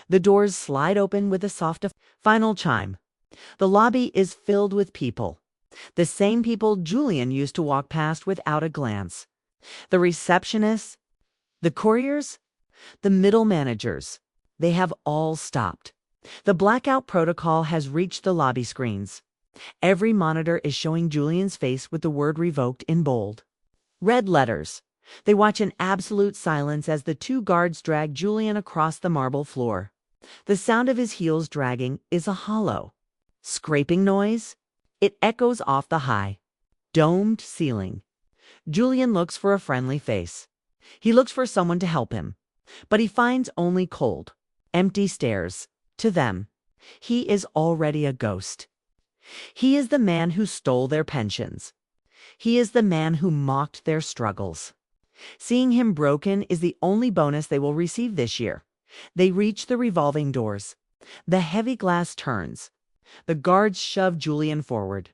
The doors slide open with a soft final chime. The lobby is filled with people. The same people Julian used to walk past without a glance. The receptionists, the couriers, the middle managers. They have all stopped. The Blackout Protocol has reached the lobby screens. Every monitor is showing Julian's face with the word revoked in bold. Red letters. They watch in absolute silence as the two guards drag Julian across the marble floor. The sound of his heels dragging is a hollow, scraping noise. It echoes off the high, domed ceiling. Julian looks for a friendly face. He looks for someone to help him. But he finds only cold, empty stares. To them, he is already a ghost. He is the man who stole their pensions. He is the man who mocked their struggles. Seeing him broken is the only bonus they will receive this year. They reach the revolving doors. The heavy glass turns. The guards shove Julian forward.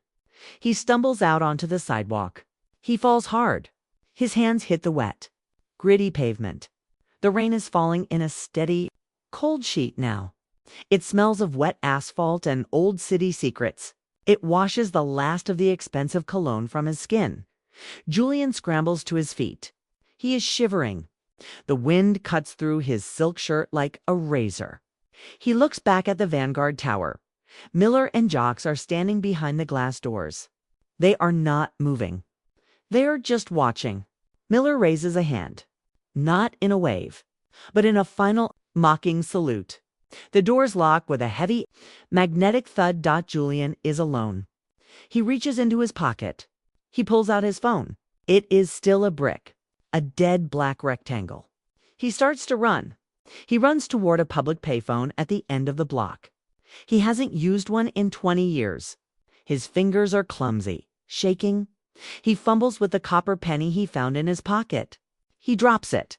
He stumbles out onto the sidewalk. He falls hard. His hands hit the wet, gritty pavement. The rain is falling in a steady, cold sheet now. It smells of wet asphalt and old city secrets. It washes the last of the expensive cologne from his skin. Julian scrambles to his feet. He is shivering. The wind cuts through his silk shirt like a razor. He looks back at the Vanguard Tower. Miller and Jocks are standing behind the glass doors. They are not moving. They are just watching. Miller raises a hand. Not in a wave, but in a final, mocking salute. The doors lock with a heavy, magnetic thud. Julian is alone. He reaches into his pocket. He pulls out his phone. It is still a brick, a dead black rectangle. He starts to run. He runs toward a public payphone at the end of the block. He hasn't used one in 20 years. His fingers are clumsy, shaking. He fumbles with the copper penny he found in his pocket. He drops it.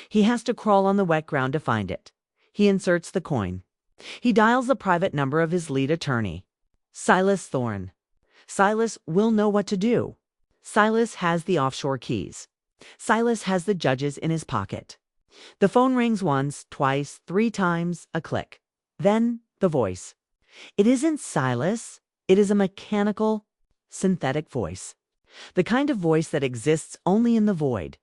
He has to crawl on the wet ground to find it. He inserts the coin. He dials the private number of his lead attorney, Silas Thorne. Silas will know what to do. Silas has the offshore keys. Silas has the judges in his pocket. The phone rings once, twice, 3 times, a click. Then the voice. It isn't Silas. It is a mechanical, synthetic voice. The kind of voice that exists only in the void.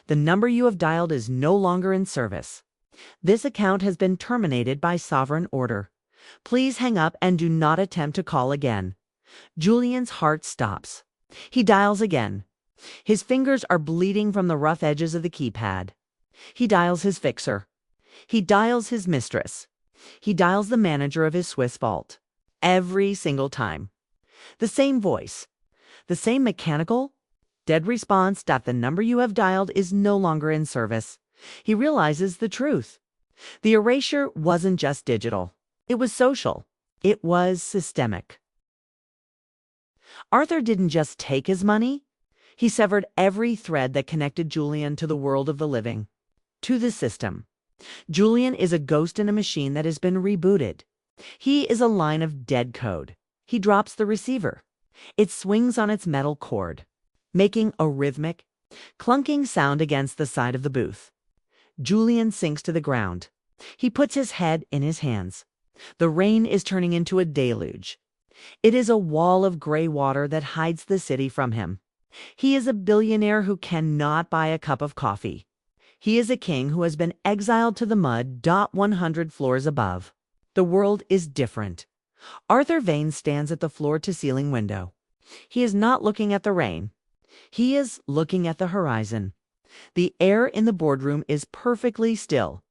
The number you have dialed is no longer in service. This account has been terminated by sovereign order. Please hang up and do not attempt to call again. Julian's heart stops. He dials again. His fingers are bleeding from the rough edges of the keypad. He dials his fixer. He dials his mistress. He dials the manager of his Swiss vault. Every single time. The same voice. The same mechanical, dead response that the number you have dialed is no longer in service. He realizes the truth. The erasure wasn't just digital. It was social. It was systemic. Arthur didn't just take his money. He severed every thread that connected Julian to the world of the living, to the system. Julian is a ghost in a machine that has been rebooted. He is a line of dead code. He drops the receiver. It swings on its metal cord, making a rhythmic, clunking sound against the side of the booth. Julian sinks to the ground. He puts his head in his hands. The rain is turning into a deluge. It is a wall of gray water that hides the city from him. He is a billionaire who cannot buy a cup of coffee. He is a king who has been exiled to the mud. 100 floors above. The world is different. Arthur Vane stands at the floor-to-ceiling window. He is not looking at the rain. He is looking at the horizon. The air in the boardroom is perfectly still.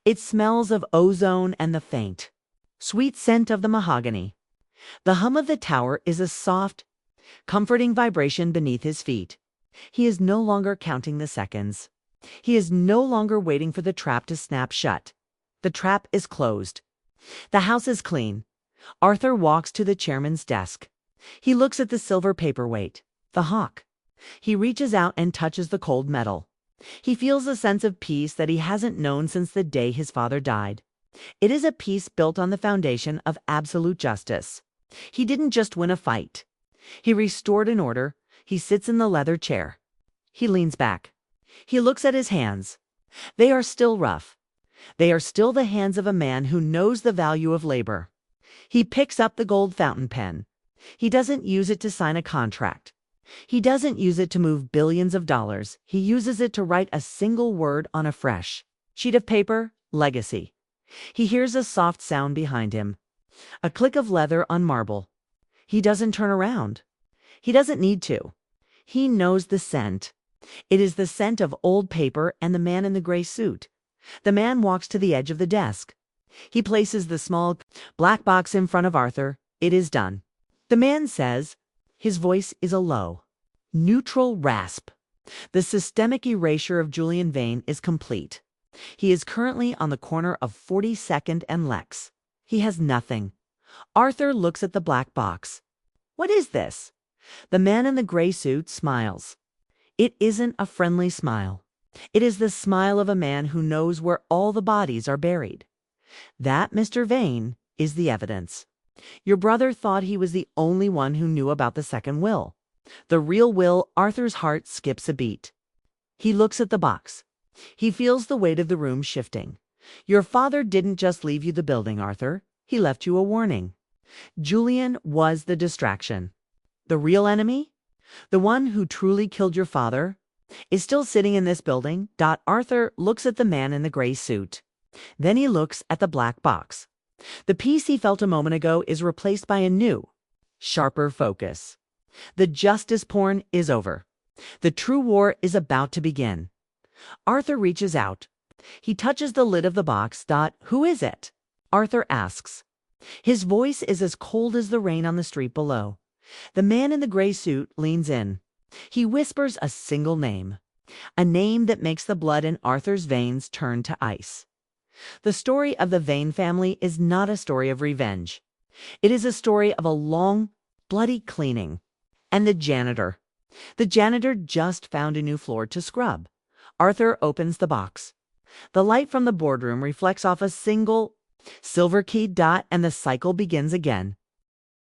It smells of ozone and the faint, sweet scent of the mahogany. The hum of the tower is a soft, comforting vibration beneath his feet. He is no longer counting the seconds. He is no longer waiting for the trap to snap shut. The trap is closed. The house is clean. Arthur walks to the chairman's desk. He looks at the silver paperweight, the hawk. He reaches out and touches the cold metal. He feels a sense of peace that he hasn't known since the day his father died. It is a peace built on the foundation of absolute justice. He didn't just win a fight. He restored an order. He sits in the leather chair. He leans back. He looks at his hands. They are still rough. They are still the hands of a man who knows the value of labor. He picks up the gold fountain pen. He doesn't use it to sign a contract. He doesn't use it to move billions of dollars. He uses it to write a single word on a fresh sheet of paper: legacy. He hears a soft sound behind him, a click of leather on marble. He doesn't turn around. He doesn't need to. He knows the scent. It is the scent of old paper and the man in the gray suit. The man walks to the edge of the desk. He places the small black box in front of Arthur. It is done. The man says, his voice is a low, neutral rasp. The systemic erasure of Julian Vane is complete. He is currently on the corner of 42nd and Lex. He has nothing. Arthur looks at the black box. What is this? The man in the gray suit smiles. It isn't a friendly smile. It is the smile of a man who knows where all the bodies are buried. That, Mr. Vane, is the evidence. Your brother thought he was the only one who knew about the second will. The real will. Arthur's heart skips a beat. He looks at the box. He feels the weight of the room shifting. Your father didn't just leave you the building, Arthur. He left you a warning. Julian was the distraction. The real enemy, the one who truly killed your father, is still sitting in this building. Arthur looks at the man in the gray suit. Then he looks at the black box. The peace he felt a moment ago is replaced by a new, sharper focus. The justice porn is over. The true war is about to begin. Arthur reaches out. He touches the lid of the box. Who is it? Arthur asks. His voice is as cold as the rain on the street below. The man in the gray suit leans in. He whispers a single name, a name that makes the blood in Arthur's veins turn to ice. The story of the Vane family is not a story of revenge. It is a story of a long, bloody cleaning. And the janitor. The janitor just found a new floor to scrub. Arthur opens the box. The light from the boardroom reflects off a single silver key. And the cycle begins again.